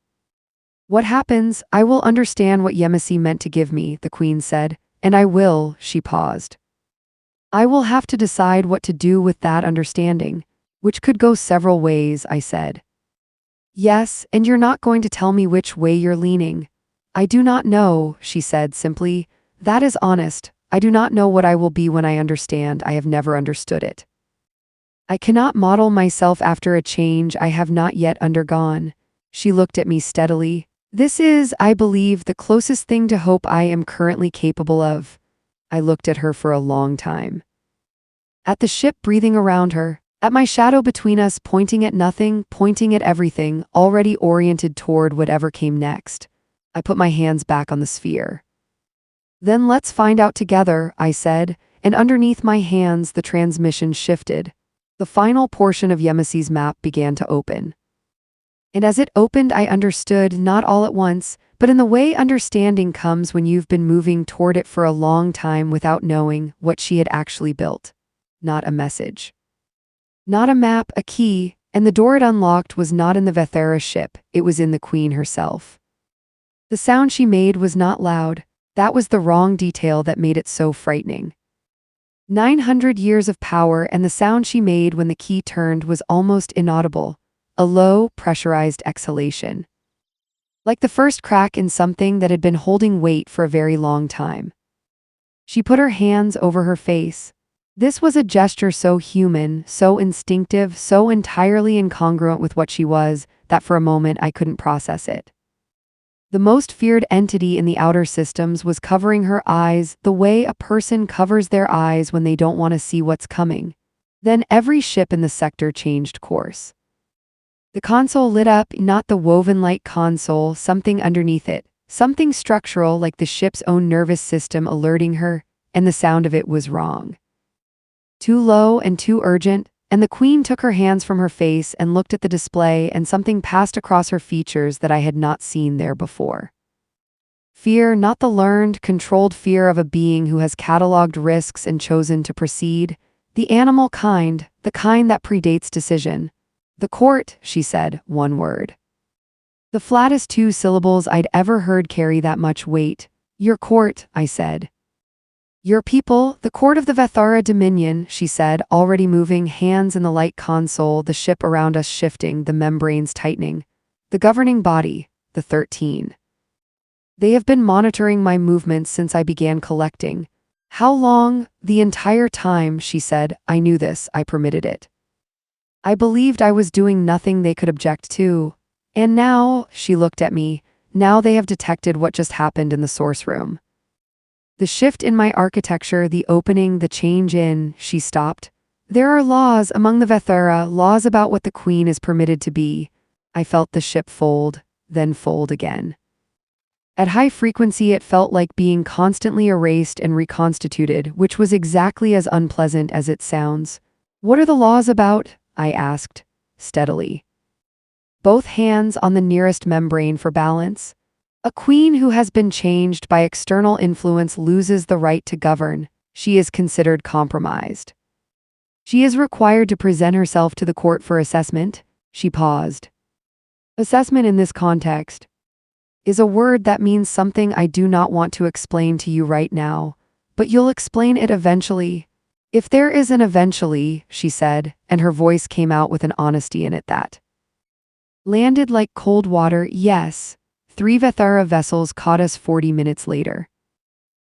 What happens, I will understand what Yemisi meant to give me, the queen said, and I will, she paused. I will have to decide what to do with that understanding, which could go several ways, I said. Yes, and you're not going to tell me which way you're leaning. I do not know, she said simply. That is honest. I do not know what I will be when I understand. I have never understood it. I cannot model myself after a change I have not yet undergone. She looked at me steadily. This is, I believe, the closest thing to hope I am currently capable of. I looked at her for a long time. At the ship breathing around her, at my shadow between us pointing at nothing, pointing at everything, already oriented toward whatever came next. I put my hands back on the sphere. Then let's find out together, I said, and underneath my hands the transmission shifted. The final portion of Yemisi's map began to open. And as it opened, I understood, not all at once, but in the way understanding comes when you've been moving toward it for a long time without knowing what she had actually built. Not a message. Not a map, a key, and the door it unlocked was not in the Vethara ship, it was in the queen herself. The sound she made was not loud. That was the wrong detail that made it so frightening. 900 years of power, and the sound she made when the key turned was almost inaudible, a low, pressurized exhalation. Like the first crack in something that had been holding weight for a very long time. She put her hands over her face. This was a gesture so human, so instinctive, so entirely incongruent with what she was, that for a moment I couldn't process it. The most feared entity in the outer systems was covering her eyes the way a person covers their eyes when they don't want to see what's coming. Then every ship in the sector changed course. The console lit up, not the woven-like console, something underneath it, something structural like the ship's own nervous system alerting her, and the sound of it was wrong. Too low and too urgent, and the queen took her hands from her face and looked at the display, and something passed across her features that I had not seen there before. Fear, not the learned, controlled fear of a being who has cataloged risks and chosen to proceed. The animal kind, the kind that predates decision. The court, she said, one word. The flattest 2 syllables I'd ever heard carry that much weight. Your court, I said. Your people, the court of the Vethara Dominion, she said, already moving, hands in the light console, the ship around us shifting, the membranes tightening. The governing body, the 13. They have been monitoring my movements since I began collecting. How long? The entire time, she said. I knew this, I permitted it. I believed I was doing nothing they could object to. And now, she looked at me, now they have detected what just happened in the source room. The shift in my architecture, the opening, the change in, she stopped. There are laws among the Vethara, laws about what the queen is permitted to be. I felt the ship fold, then fold again. At high frequency it felt like being constantly erased and reconstituted, which was exactly as unpleasant as it sounds. What are the laws about? I asked, steadily. Both hands on the nearest membrane for balance. A queen who has been changed by external influence loses the right to govern. She is considered compromised. She is required to present herself to the court for assessment. She paused. Assessment in this context is a word that means something I do not want to explain to you right now, but you'll explain it eventually. If there is an eventually, she said, and her voice came out with an honesty in it that landed like cold water. Yes. 3 Vethara vessels caught us 40 minutes later.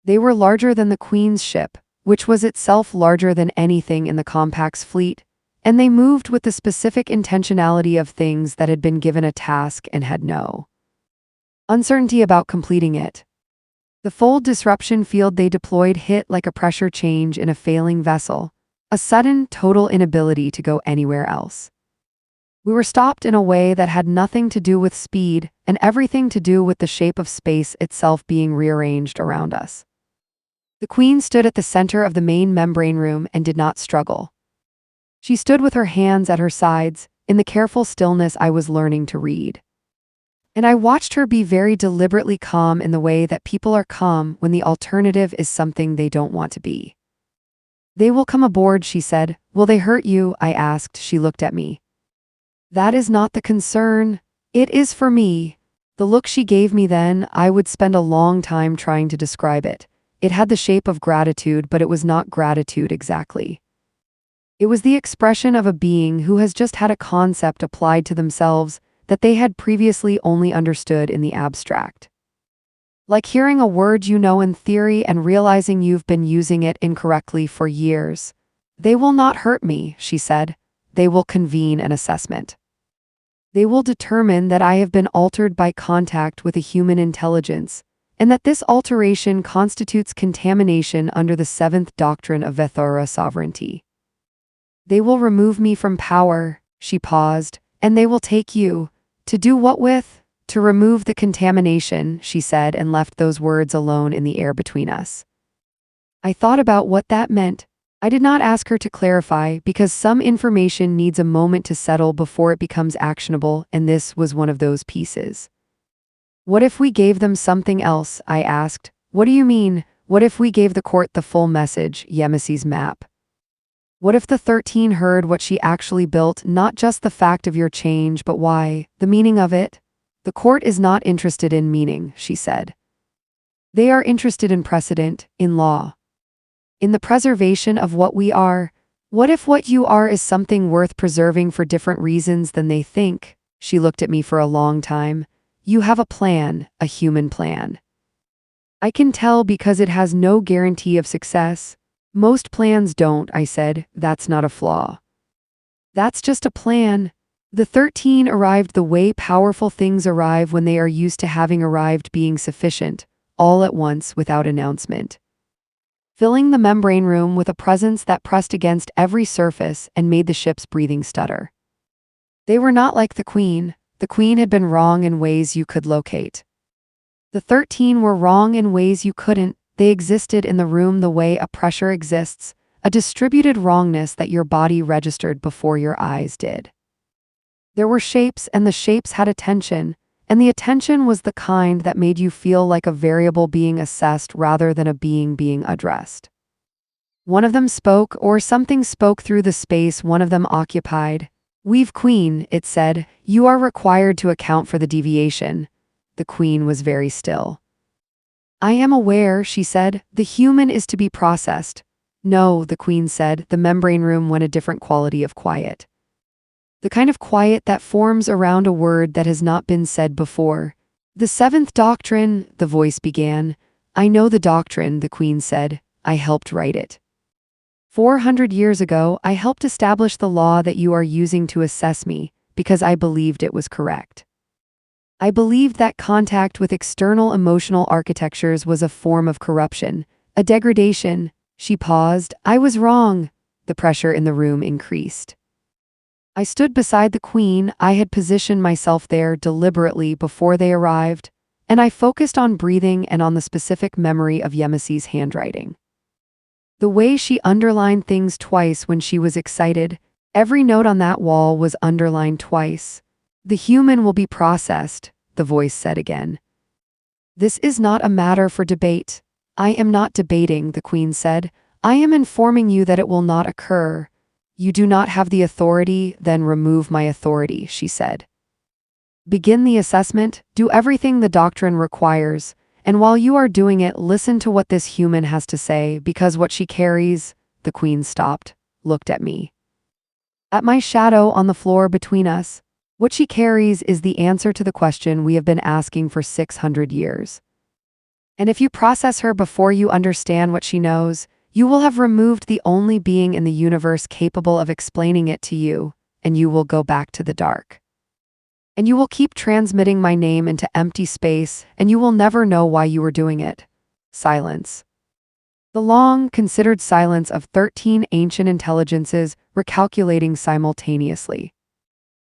They were larger than the Queen's ship, which was itself larger than anything in the Compact's fleet, and they moved with the specific intentionality of things that had been given a task and had no uncertainty about completing it. The full disruption field they deployed hit like a pressure change in a failing vessel, a sudden, total inability to go anywhere else. We were stopped in a way that had nothing to do with speed and everything to do with the shape of space itself being rearranged around us. The Queen stood at the center of the main membrane room and did not struggle. She stood with her hands at her sides, in the careful stillness I was learning to read. And I watched her be very deliberately calm in the way that people are calm when the alternative is something they don't want to be. They will come aboard, she said. Will they hurt you? I asked. She looked at me. That is not the concern. It is for me. The look she gave me then, I would spend a long time trying to describe it. It had the shape of gratitude, but it was not gratitude exactly. It was the expression of a being who has just had a concept applied to themselves that they had previously only understood in the abstract. Like hearing a word you know in theory and realizing you've been using it incorrectly for years. They will not hurt me, she said. They will convene an assessment. They will determine that I have been altered by contact with a human intelligence, and that this alteration constitutes contamination under the 7th doctrine of Vethara sovereignty. They will remove me from power, she paused, and they will take you. To do what with? To remove the contamination, she said, and left those words alone in the air between us. I thought about what that meant. I did not ask her to clarify because some information needs a moment to settle before it becomes actionable, and this was one of those pieces. What if we gave them something else? I asked. What do you mean? What if we gave the court the full message, Yemisi's map? What if the 13 heard what she actually built, not just the fact of your change, but why, the meaning of it? The court is not interested in meaning, she said. They are interested in precedent, in law. In the preservation of what we are. What if what you are is something worth preserving for different reasons than they think? She looked at me for a long time. You have a plan, a human plan. I can tell because it has no guarantee of success. Most plans don't, I said. That's not a flaw. That's just a plan. The 13 arrived the way powerful things arrive when they are used to having arrived being sufficient, all at once without announcement. Filling the membrane room with a presence that pressed against every surface and made the ship's breathing stutter. They were not like the Queen. The Queen had been wrong in ways you could locate. The 13 were wrong in ways you couldn't. They existed in the room the way a pressure exists, a distributed wrongness that your body registered before your eyes did. There were shapes, and the shapes had attention, and the attention was the kind that made you feel like a variable being assessed rather than a being addressed. One of them spoke, or something spoke through the space one of them occupied. We've Queen, it said, you are required to account for the deviation. The Queen was very still. I am aware, she said, the human is to be processed. No, the Queen said, the membrane room went a different quality of quiet. The kind of quiet that forms around a word that has not been said before. The 7th doctrine, the voice began. I know the doctrine, the Queen said. I helped write it. 400 years ago, I helped establish the law that you are using to assess me, because I believed it was correct. I believed that contact with external emotional architectures was a form of corruption, a degradation. She paused. I was wrong. The pressure in the room increased. I stood beside the Queen. I had positioned myself there deliberately before they arrived, and I focused on breathing and on the specific memory of Yemisi's handwriting. The way she underlined things twice when she was excited, every note on that wall was underlined twice. The human will be processed, the voice said again. This is not a matter for debate. I am not debating, the Queen said. I am informing you that it will not occur. You do not have the authority, then remove my authority, she said. Begin the assessment, do everything the doctrine requires, and while you are doing it, listen to what this human has to say, because what she carries, The queen stopped, looked at me. At my shadow on the floor between us. What she carries is the answer to the question we have been asking for 600 years. And if you process her before you understand what she knows, you will have removed the only being in the universe capable of explaining it to you, and you will go back to the dark. And you will keep transmitting my name into empty space, and you will never know why you were doing it. Silence. The long, considered silence of 13 ancient intelligences recalculating simultaneously.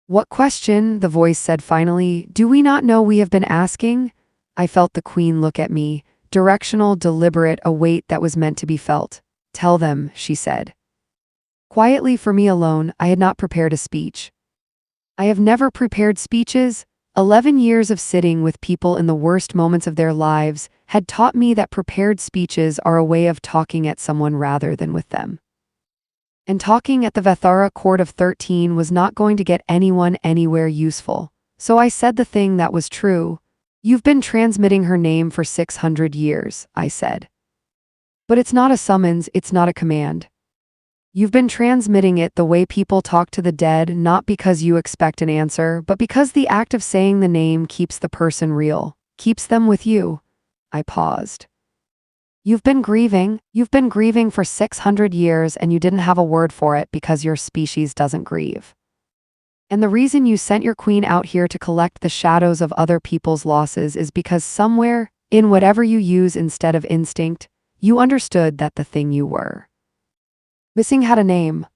What question, the voice said finally, do we not know we have been asking? I felt the queen look at me, directional, deliberate, a weight that was meant to be felt. Tell them, she said. Quietly for me alone, I had not prepared a speech. I have never prepared speeches. 11 years of sitting with people in the worst moments of their lives had taught me that prepared speeches are a way of talking at someone rather than with them. And talking at the Vethara court of 13 was not going to get anyone anywhere useful. So I said the thing that was true. You've been transmitting her name for 600 years, I said. But it's not a summons, it's not a command. You've been transmitting it the way people talk to the dead, not because you expect an answer, but because the act of saying the name keeps the person real, keeps them with you. I paused. You've been grieving for 600 years and you didn't have a word for it because your species doesn't grieve. And the reason you sent your queen out here to collect the shadows of other people's losses is because somewhere, in whatever you use instead of instinct, you understood that the thing you were missing had a name.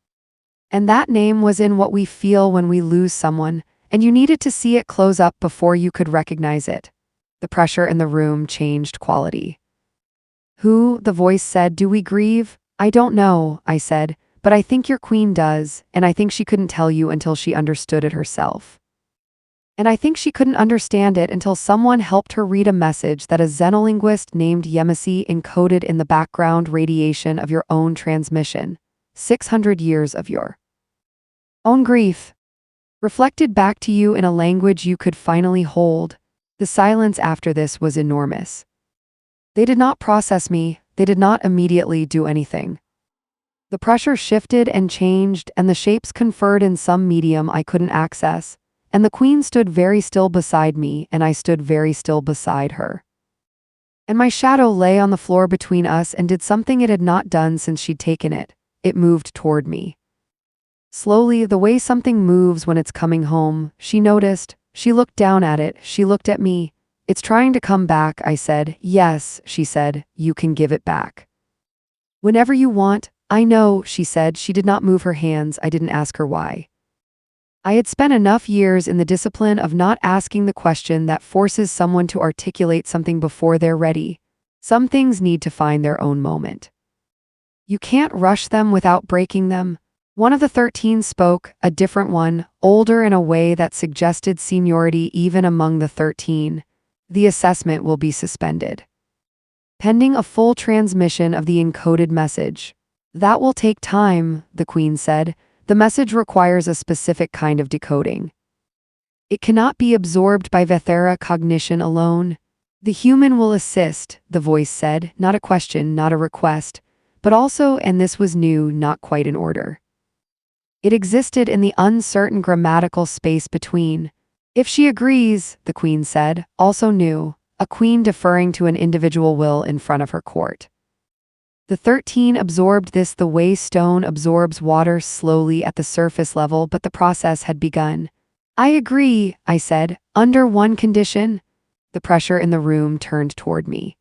And that name was in what we feel when we lose someone, and you needed to see it close up before you could recognize it. The pressure in the room changed quality. Who, the voice said, do we grieve? I don't know, I said, but I think your queen does, and I think she couldn't tell you until she understood it herself. And I think she couldn't understand it until someone helped her read a message that a xenolinguist named Yemisi encoded in the background radiation of your own transmission. 600 years of your own grief, reflected back to you in a language you could finally hold. The silence after this was enormous. They did not process me, they did not immediately do anything. The pressure shifted and changed, and the shapes conferred in some medium I couldn't access, and the queen stood very still beside me, and I stood very still beside her. And my shadow lay on the floor between us and did something it had not done since she'd taken it. It moved toward me. Slowly, the way something moves when it's coming home, she noticed. She looked down at it, she looked at me. It's trying to come back, I said. Yes, she said, you can give it back. Whenever you want. I know, she said. She did not move her hands. I didn't ask her why. I had spent enough years in the discipline of not asking the question that forces someone to articulate something before they're ready. Some things need to find their own moment. You can't rush them without breaking them. One of the 13 spoke, a different one, older in a way that suggested seniority even among the 13. The assessment will be suspended, pending a full transmission of the encoded message. That will take time, the queen said. The message requires a specific kind of decoding. It cannot be absorbed by Vethara cognition alone. The human will assist, the voice said, not a question, not a request, but also, and this was new, not quite in order. It existed in the uncertain grammatical space between. If she agrees, the queen said, also new, a queen deferring to an individual will in front of her court. The 13 absorbed this the way stone absorbs water, slowly at the surface level, but the process had begun. I agree, I said, under one condition. The pressure in the room turned toward me.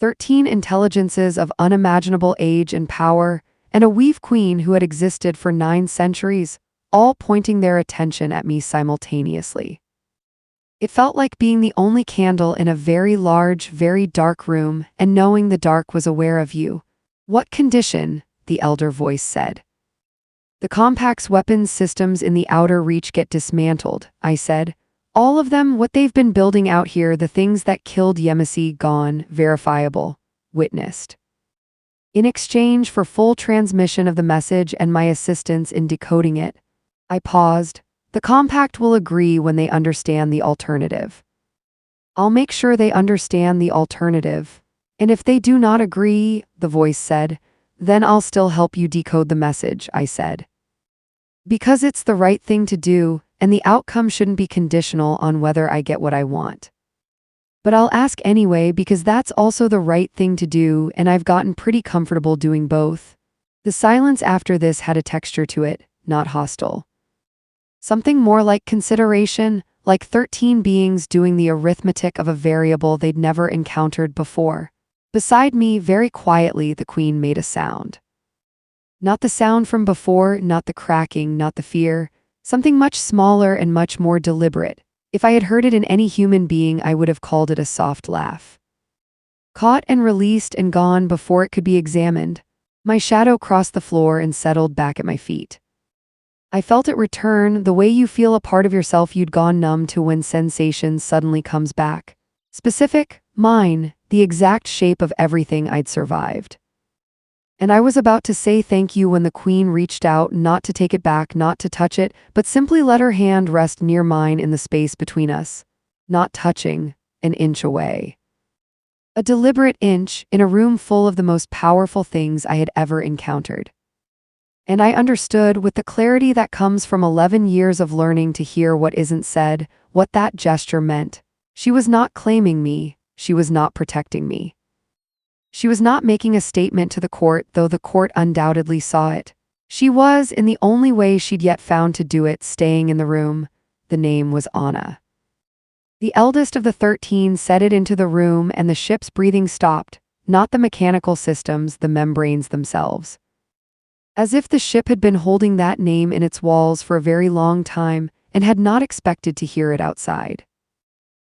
13 intelligences of unimaginable age and power, and a weave queen who had existed for 9 centuries, all pointing their attention at me simultaneously. It felt like being the only candle in a very large, very dark room, and knowing the dark was aware of you. What condition? The elder voice said. The compact's weapons systems in the outer reach get dismantled, I said. All of them, what they've been building out here, the things that killed Yemisi, gone, verifiable, witnessed. In exchange for full transmission of the message and my assistance in decoding it. I paused. The compact will agree when they understand the alternative. I'll make sure they understand the alternative. And if they do not agree, the voice said, then I'll still help you decode the message, I said. Because it's the right thing to do, and the outcome shouldn't be conditional on whether I get what I want. But I'll ask anyway because that's also the right thing to do, and I've gotten pretty comfortable doing both. The silence after this had a texture to it, not hostile. Something more like consideration, like 13 beings doing the arithmetic of a variable they'd never encountered before. Beside me, very quietly, the queen made a sound. Not the sound from before, not the cracking, not the fear, something much smaller and much more deliberate. If I had heard it in any human being, I would have called it a soft laugh. Caught and released and gone before it could be examined, my shadow crossed the floor and settled back at my feet. I felt it return, the way you feel a part of yourself you'd gone numb to when sensation suddenly comes back. Specific, mine, the exact shape of everything I'd survived. And I was about to say thank you when the queen reached out, not to take it back, not to touch it, but simply let her hand rest near mine in the space between us, not touching, an inch away. A deliberate inch in a room full of the most powerful things I had ever encountered. And I understood with the clarity that comes from 11 years of learning to hear what isn't said, what that gesture meant. She was not claiming me, she was not protecting me. She was not making a statement to the court, though the court undoubtedly saw it. She was, in the only way she'd yet found to do it, staying in the room. The name was Anna. The eldest of the 13 said it into the room, and the ship's breathing stopped, not the mechanical systems, the membranes themselves. As if the ship had been holding that name in its walls for a very long time and had not expected to hear it outside.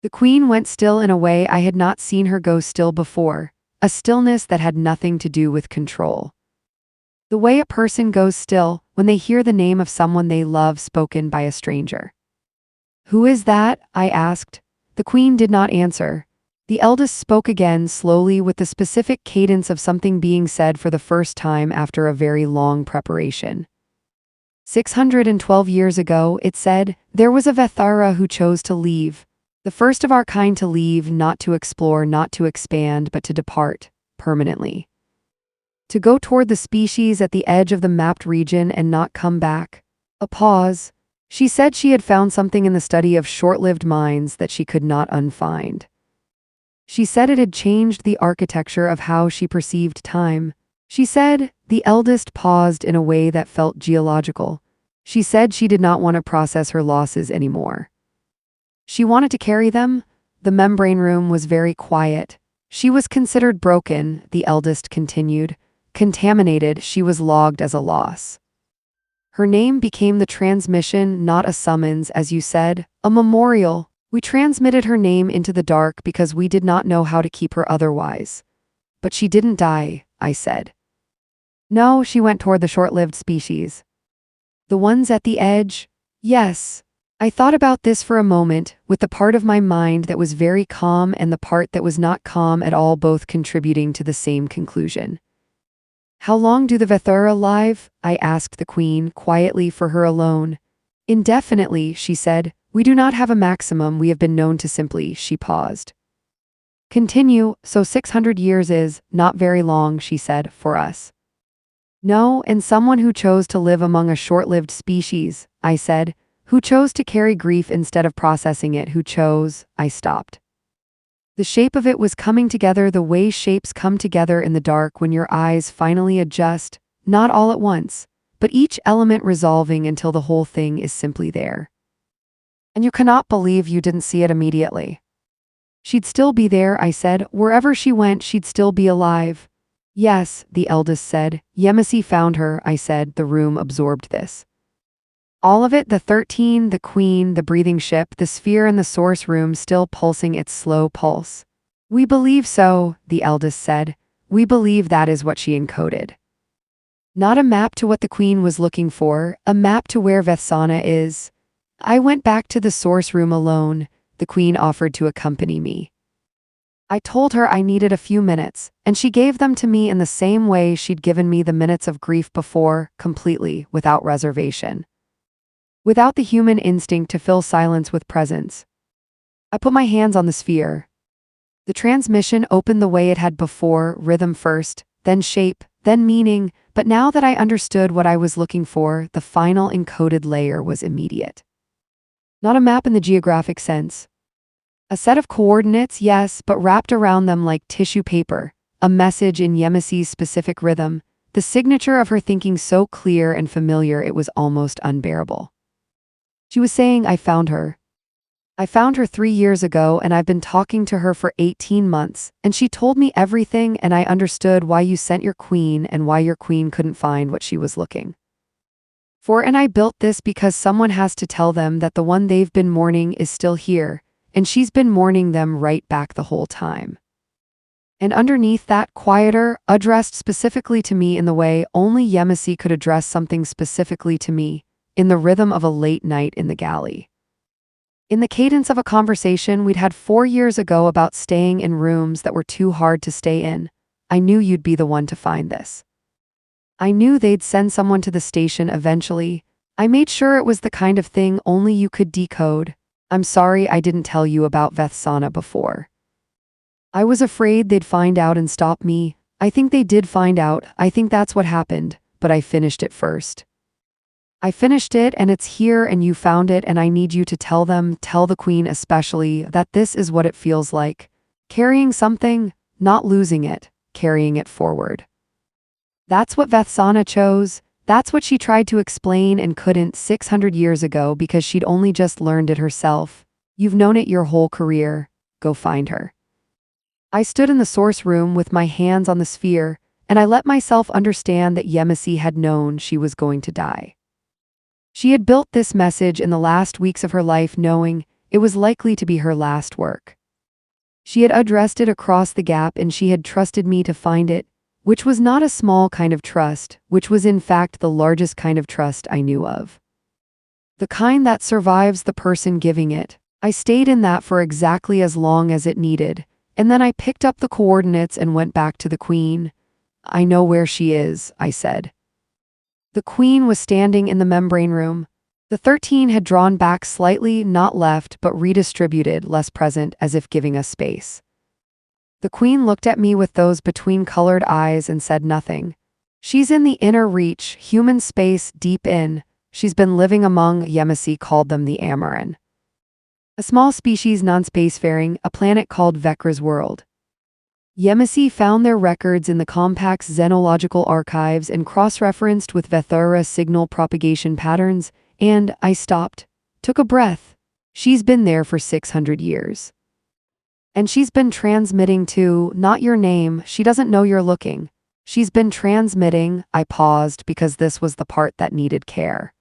The queen went still in a way I had not seen her go still before. A stillness that had nothing to do with control. The way a person goes still when they hear the name of someone they love spoken by a stranger. "Who is that?" I asked. The queen did not answer. The eldest spoke again, slowly, with the specific cadence of something being said for the first time after a very long preparation. 612 years ago, it said, there was a Vethara who chose to leave. The first of our kind to leave, not to explore, not to expand, but to depart, permanently. To go toward the species at the edge of the mapped region and not come back. A pause. She said she had found something in the study of short-lived minds that she could not unfind. She said it had changed the architecture of how she perceived time. She said, the eldest paused in a way that felt geological. She said she did not want to process her losses anymore. She wanted to carry them. The membrane room was very quiet. She was considered broken, the eldest continued. Contaminated, she was logged as a loss. Her name became the transmission, not a summons, as you said, a memorial. We transmitted her name into the dark because we did not know how to keep her otherwise. But she didn't die, I said. No, she went toward the short-lived species. The ones at the edge? Yes. I thought about this for a moment, with the part of my mind that was very calm and the part that was not calm at all, both contributing to the same conclusion. How long do the Vethara live? I asked the queen, quietly, for her alone. Indefinitely, she said. We do not have a maximum, we have been known to simply. She paused. Continue, so 600 years is not very long, she said, for us. No, and someone who chose to live among a short-lived species, I said. Who chose to carry grief instead of processing it, who chose, I stopped. The shape of it was coming together the way shapes come together in the dark when your eyes finally adjust, not all at once, but each element resolving until the whole thing is simply there. And you cannot believe you didn't see it immediately. She'd still be there, I said. Wherever she went, she'd still be alive. Yes, the eldest said. Yemisi found her, I said. The room absorbed this. All of it, the 13, the queen, the breathing ship, the sphere and the source room still pulsing its slow pulse. We believe so, the eldest said. We believe that is what she encoded. Not a map to what the queen was looking for, a map to where Vethsana is. I went back to the source room alone. The queen offered to accompany me. I told her I needed a few minutes, and she gave them to me in the same way she'd given me the minutes of grief before, completely, without reservation. Without the human instinct to fill silence with presence. I put my hands on the sphere. The transmission opened the way it had before, rhythm first, then shape, then meaning, but now that I understood what I was looking for, the final encoded layer was immediate. Not a map in the geographic sense. A set of coordinates, yes, but wrapped around them like tissue paper, a message in Yemisi's specific rhythm, the signature of her thinking so clear and familiar it was almost unbearable. She was saying, I found her. I found her 3 years ago and I've been talking to her for 18 months, and she told me everything and I understood why you sent your queen and why your queen couldn't find what she was looking for, and I built this because someone has to tell them that the one they've been mourning is still here, and she's been mourning them right back the whole time. And underneath that, quieter, addressed specifically to me in the way only Yemisi could address something specifically to me, in the rhythm of a late night in the galley. In the cadence of a conversation we'd had 4 years ago about staying in rooms that were too hard to stay in. I knew you'd be the one to find this. I knew they'd send someone to the station eventually. I made sure it was the kind of thing only you could decode. I'm sorry I didn't tell you about Vethsana before. I was afraid they'd find out and stop me. I think they did find out, I think that's what happened, but I finished it first. I finished it and it's here and you found it and I need you to tell them, tell the queen especially, that this is what it feels like. Carrying something, not losing it, carrying it forward. That's what Vethsana chose. That's what she tried to explain and couldn't 600 years ago because she'd only just learned it herself. You've known it your whole career. Go find her. I stood in the source room with my hands on the sphere, and I let myself understand that Yemisi had known she was going to die. She had built this message in the last weeks of her life knowing it was likely to be her last work. She had addressed it across the gap and she had trusted me to find it, which was not a small kind of trust, which was in fact the largest kind of trust I knew of. The kind that survives the person giving it. I stayed in that for exactly as long as it needed, and then I picked up the coordinates and went back to the queen. I know where she is, I said. The queen was standing in the membrane room. The 13 had drawn back slightly, not left, but redistributed, less present, as if giving us space. The queen looked at me with those between-colored eyes and said nothing. She's in the inner reach, human space, deep in. She's been living among, Yemisi called them the Amaran. A small species non-spacefaring, a planet called Vekra's world. Yemisi found their records in the Compact's xenological archives and cross-referenced with Vethura signal propagation patterns, and I stopped, took a breath. She's been there for 600 years. And she's been transmitting to, not your name, she doesn't know you're looking. She's been transmitting, I paused because this was the part that needed care.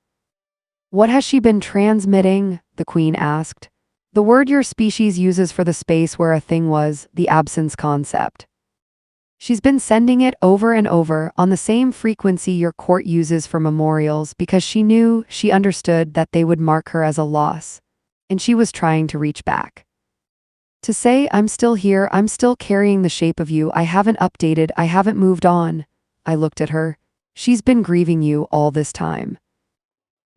What has she been transmitting? The queen asked. The word your species uses for the space where a thing was, the absence concept. She's been sending it over and over on the same frequency your court uses for memorials because she knew, she understood that they would mark her as a loss. And she was trying to reach back. To say, I'm still here, I'm still carrying the shape of you, I haven't updated, I haven't moved on. I looked at her. She's been grieving you all this time.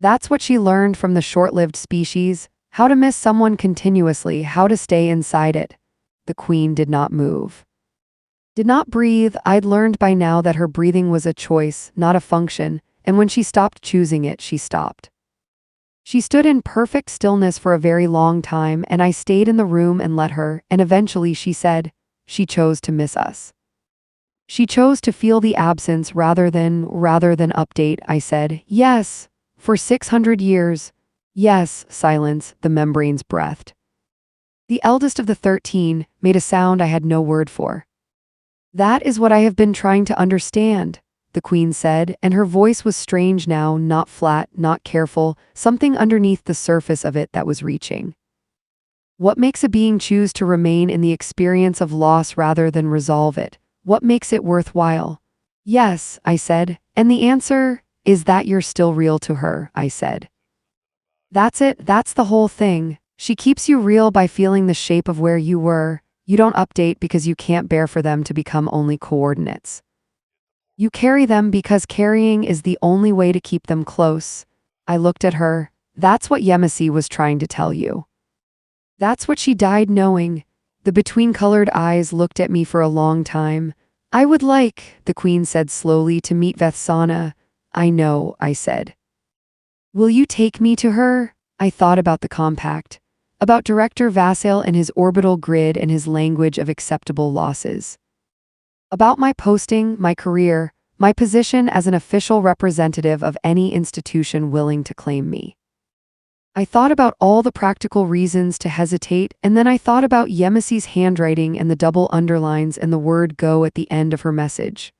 That's what she learned from the short-lived species, how to miss someone continuously, how to stay inside it. The queen did not move. Did not breathe. I'd learned by now that her breathing was a choice, not a function, and when she stopped choosing it, she stopped. She stood in perfect stillness for a very long time, and I stayed in the room and let her, and eventually she said, she chose to miss us. She chose to feel the absence rather than update, I said. Yes, for 600 years. Yes, silence, the membranes breathed. The eldest of the 13 made a sound I had no word for. That is what I have been trying to understand, the queen said, and her voice was strange now, not flat, not careful, something underneath the surface of it that was reaching. What makes a being choose to remain in the experience of loss rather than resolve it? What makes it worthwhile? Yes, I said, and the answer is that you're still real to her, I said. That's it, that's the whole thing. She keeps you real by feeling the shape of where you were. You don't update because you can't bear for them to become only coordinates. You carry them because carrying is the only way to keep them close. I looked at her. That's what Yemisi was trying to tell you. That's what she died knowing. The between-colored eyes looked at me for a long time. I would like, the queen said slowly, to meet Vethsana. I know, I said. Will you take me to her? I thought about the compact, about Director Vassail and his orbital grid and his language of acceptable losses. About my posting, my career, my position as an official representative of any institution willing to claim me. I thought about all the practical reasons to hesitate, and then I thought about Yemisi's handwriting and the double underlines and the word go at the end of her message.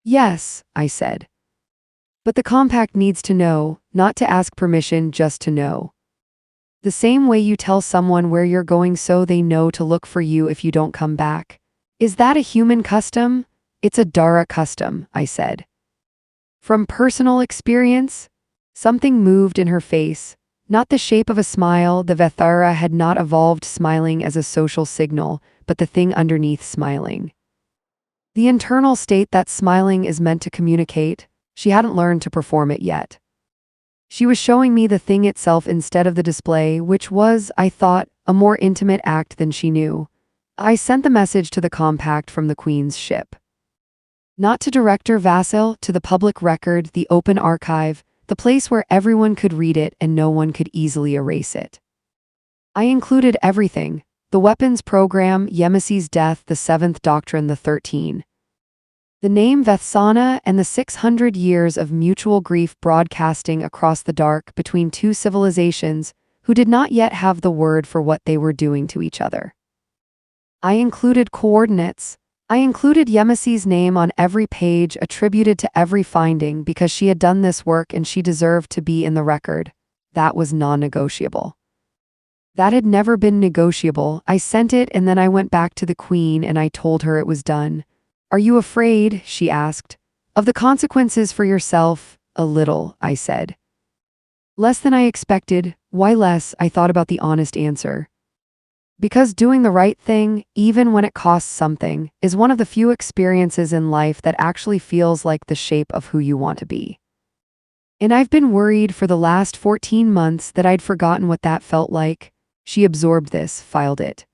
Yes, I said. But the compact needs to know, not to ask permission, just to know. The same way you tell someone where you're going so they know to look for you if you don't come back. Is that a human custom? It's a Dara custom, I said. From personal experience? Something moved in her face. Not the shape of a smile, the Vethara had not evolved smiling as a social signal, but the thing underneath smiling. The internal state that smiling is meant to communicate. She hadn't learned to perform it yet. She was showing me the thing itself instead of the display, which was, I thought, a more intimate act than she knew. I sent the message to the compact from the Queen's ship. Not to Director Vassail, to the public record, the open archive, the place where everyone could read it and no one could easily erase it. I included everything: the weapons program, Yemisi's death, the seventh doctrine, the 13. The name Vethsana, and the 600 years of mutual grief broadcasting across the dark between two civilizations who did not yet have the word for what they were doing to each other. I included coordinates. I included Yemisi's name on every page, attributed to every finding, because she had done this work and she deserved to be in the record. That was non-negotiable. That had never been negotiable. I sent it and then I went back to the Queen and I told her it was done. Are you afraid, she asked, of the consequences for yourself? A little, I said. Less than I expected. Why less? I thought about the honest answer. Because doing the right thing, even when it costs something, is one of the few experiences in life that actually feels like the shape of who you want to be. And I've been worried for the last 14 months that I'd forgotten what that felt like. She absorbed this, filed it.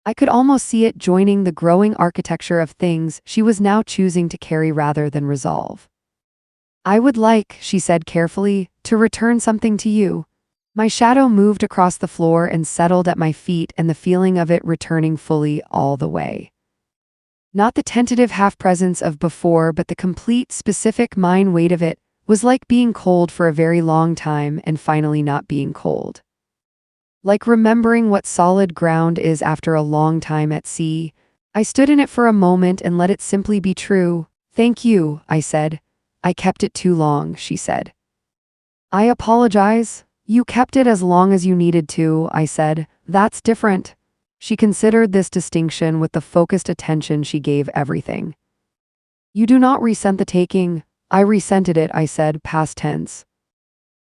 I could almost see it joining the growing architecture of things she was now choosing to carry rather than resolve. I would like, she said carefully, to return something to you. My shadow moved across the floor and settled at my feet, and the feeling of it returning fully all the way. Not the tentative half-presence of before, but the complete, specific mind weight of it was like being cold for a very long time and finally not being cold. Like remembering what solid ground is after a long time at sea. I stood in it for a moment and let it simply be true. Thank you, I said. I kept it too long, she said. I apologize. You kept it as long as you needed to, I said. That's different. She considered this distinction with the focused attention she gave everything. You do not resent the taking. I resented it, I said, past tense.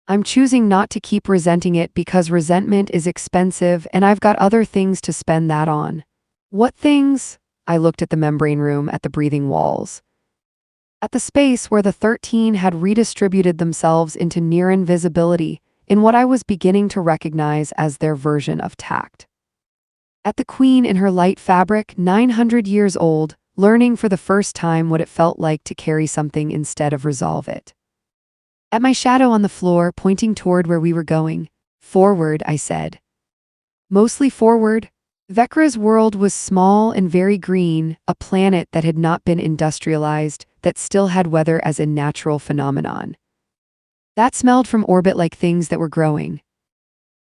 I'm choosing not to keep resenting it because resentment is expensive and I've got other things to spend that on. What things? I looked at the membrane room, at the breathing walls. At the space where the 13 had redistributed themselves into near invisibility, in what I was beginning to recognize as their version of tact. At the Queen in her light fabric, 900 years old, learning for the first time what it felt like to carry something instead of resolve it. At my shadow on the floor, pointing toward where we were going. Forward, I said. Mostly forward. Vecra's world was small and very green, a planet that had not been industrialized, that still had weather as a natural phenomenon. That smelled from orbit like things that were growing.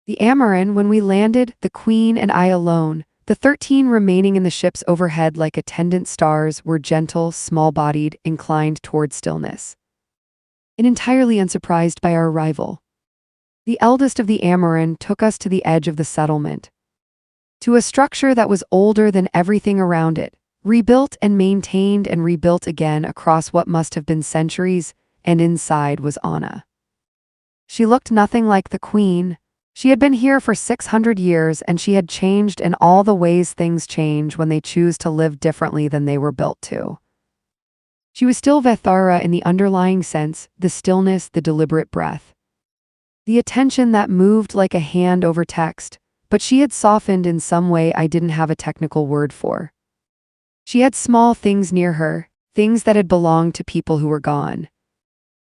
The Amaran, when we landed, the Queen and I alone, the 13 remaining in the ships overhead like attendant stars, were gentle, small-bodied, inclined toward stillness. And entirely unsurprised by our arrival. The eldest of the Amaran took us to the edge of the settlement. To a structure that was older than everything around it, rebuilt and maintained and rebuilt again across what must have been centuries, and inside was Anna. She looked nothing like the Queen. She had been here for 600 years and she had changed in all the ways things change when they choose to live differently than they were built to. She was still Vethara in the underlying sense, the stillness, the deliberate breath. The attention that moved like a hand over text, but she had softened in some way I didn't have a technical word for. She had small things near her, things that had belonged to people who were gone.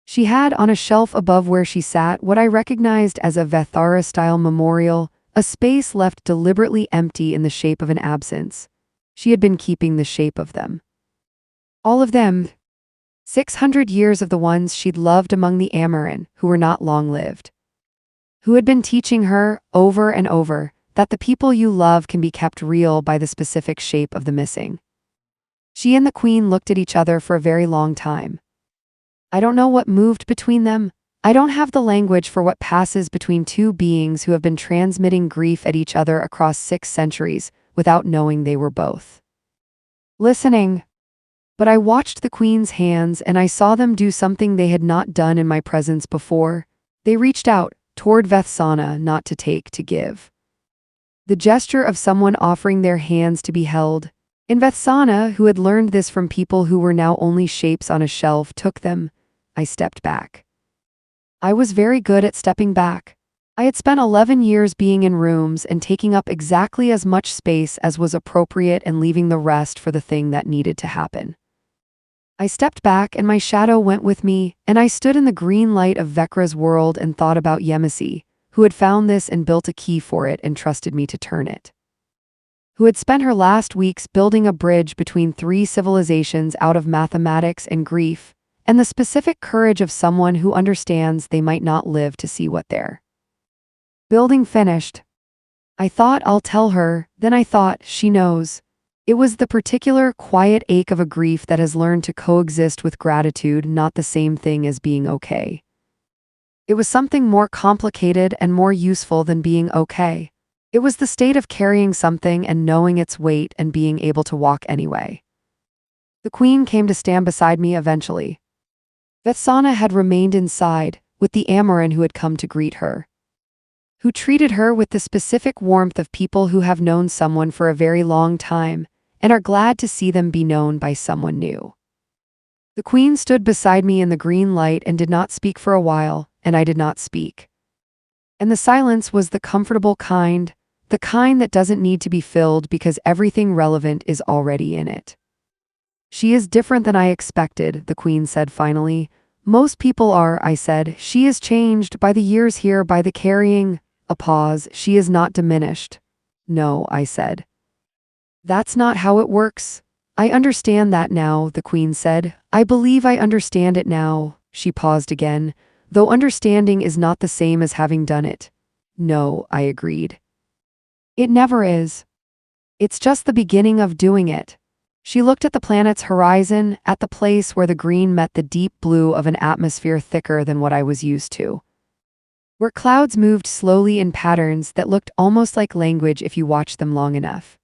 She had on a shelf above where she sat what I recognized as a Vethara-style memorial, a space left deliberately empty in the shape of an absence. She had been keeping the shape of them. All of them. 600 years of the ones she'd loved among the Amaran, who were not long-lived. Who had been teaching her, over and over, that the people you love can be kept real by the specific shape of the missing. She and the Queen looked at each other for a very long time. I don't know what moved between them. I don't have the language for what passes between two beings who have been transmitting grief at each other across 6 centuries without knowing they were both listening. But I watched the Queen's hands and I saw them do something they had not done in my presence before. They reached out toward Vethsana, not to take, to give. The gesture of someone offering their hands to be held. And Vethsana, who had learned this from people who were now only shapes on a shelf, took them. I stepped back. I was very good at stepping back. I had spent 11 years being in rooms and taking up exactly as much space as was appropriate and leaving the rest for the thing that needed to happen. I stepped back and my shadow went with me, and I stood in the green light of Vekra's world and thought about Yemisi, who had found this and built a key for it and trusted me to turn it. Who had spent her last weeks building a bridge between 3 civilizations out of mathematics and grief, and the specific courage of someone who understands they might not live to see what their building finished. I thought, I'll tell her, then I thought, she knows. It was the particular quiet ache of a grief that has learned to coexist with gratitude, not the same thing as being okay. It was something more complicated and more useful than being okay. It was the state of carrying something and knowing its weight and being able to walk anyway. The Queen came to stand beside me eventually. Vethsana had remained inside, with the Amaran who had come to greet her. Who treated her with the specific warmth of people who have known someone for a very long time, and are glad to see them be known by someone new. The Queen stood beside me in the green light and did not speak for a while, and I did not speak. And the silence was the comfortable kind, the kind that doesn't need to be filled because everything relevant is already in it. She is different than I expected, the Queen said finally. Most people are, I said. She is changed by the years here, by the carrying. A pause. She is not diminished. No, I said. That's not how it works. I understand that now, the Queen said. I believe I understand it now. She paused again, though understanding is not the same as having done it. No, I agreed. It never is. It's just the beginning of doing it. She looked at the planet's horizon, at the place where the green met the deep blue of an atmosphere thicker than what I was used to, where clouds moved slowly in patterns that looked almost like language if you watched them long enough.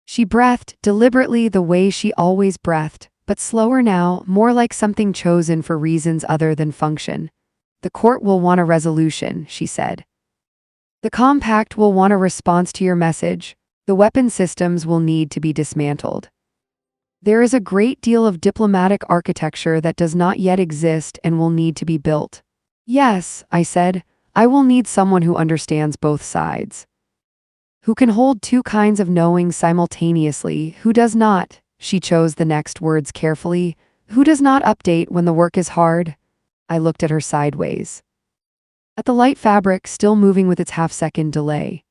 She breathed, deliberately the way she always breathed, but slower now, more like something chosen for reasons other than function. The court will want a resolution, she said. The compact will want a response to your message. The weapon systems will need to be dismantled. There is a great deal of diplomatic architecture that does not yet exist and will need to be built. Yes, I said, I will need someone who understands both sides. Who can hold 2 kinds of knowing simultaneously, who does not, she chose the next words carefully, who does not update when the work is hard. I looked at her sideways. At the light fabric still moving with its half-second delay.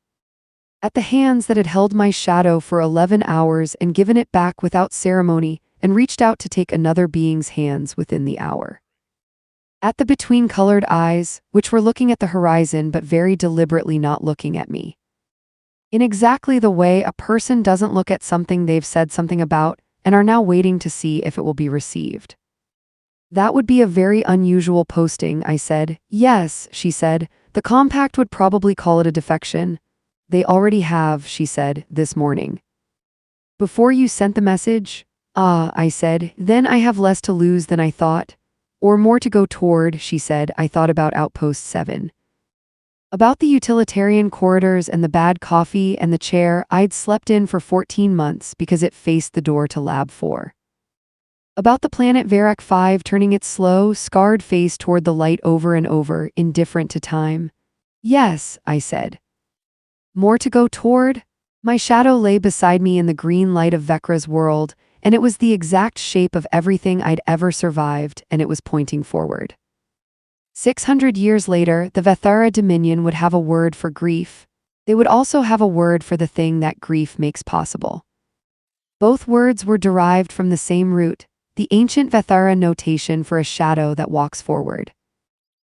At the hands that had held my shadow for 11 hours and given it back without ceremony and reached out to take another being's hands within the hour. At the between-colored eyes, which were looking at the horizon but very deliberately not looking at me. In exactly the way a person doesn't look at something they've said something about and are now waiting to see if it will be received. That would be a very unusual posting, I said. Yes, she said. The compact would probably call it a defection. They already have, she said, this morning. Before you sent the message? Ah, I said, then I have less to lose than I thought. Or more to go toward, she said. I thought about Outpost 7. About the utilitarian corridors and the bad coffee and the chair I'd slept in for 14 months because it faced the door to Lab 4. About the planet Verac 5 turning its slow, scarred face toward the light over and over, indifferent to time. Yes, I said. More to go toward? My shadow lay beside me in the green light of Vekra's world, and it was the exact shape of everything I'd ever survived, and it was pointing forward. 600 years later, the Vethara Dominion would have a word for grief. They would also have a word for the thing that grief makes possible. Both words were derived from the same root, the ancient Vethara notation for a shadow that walks forward.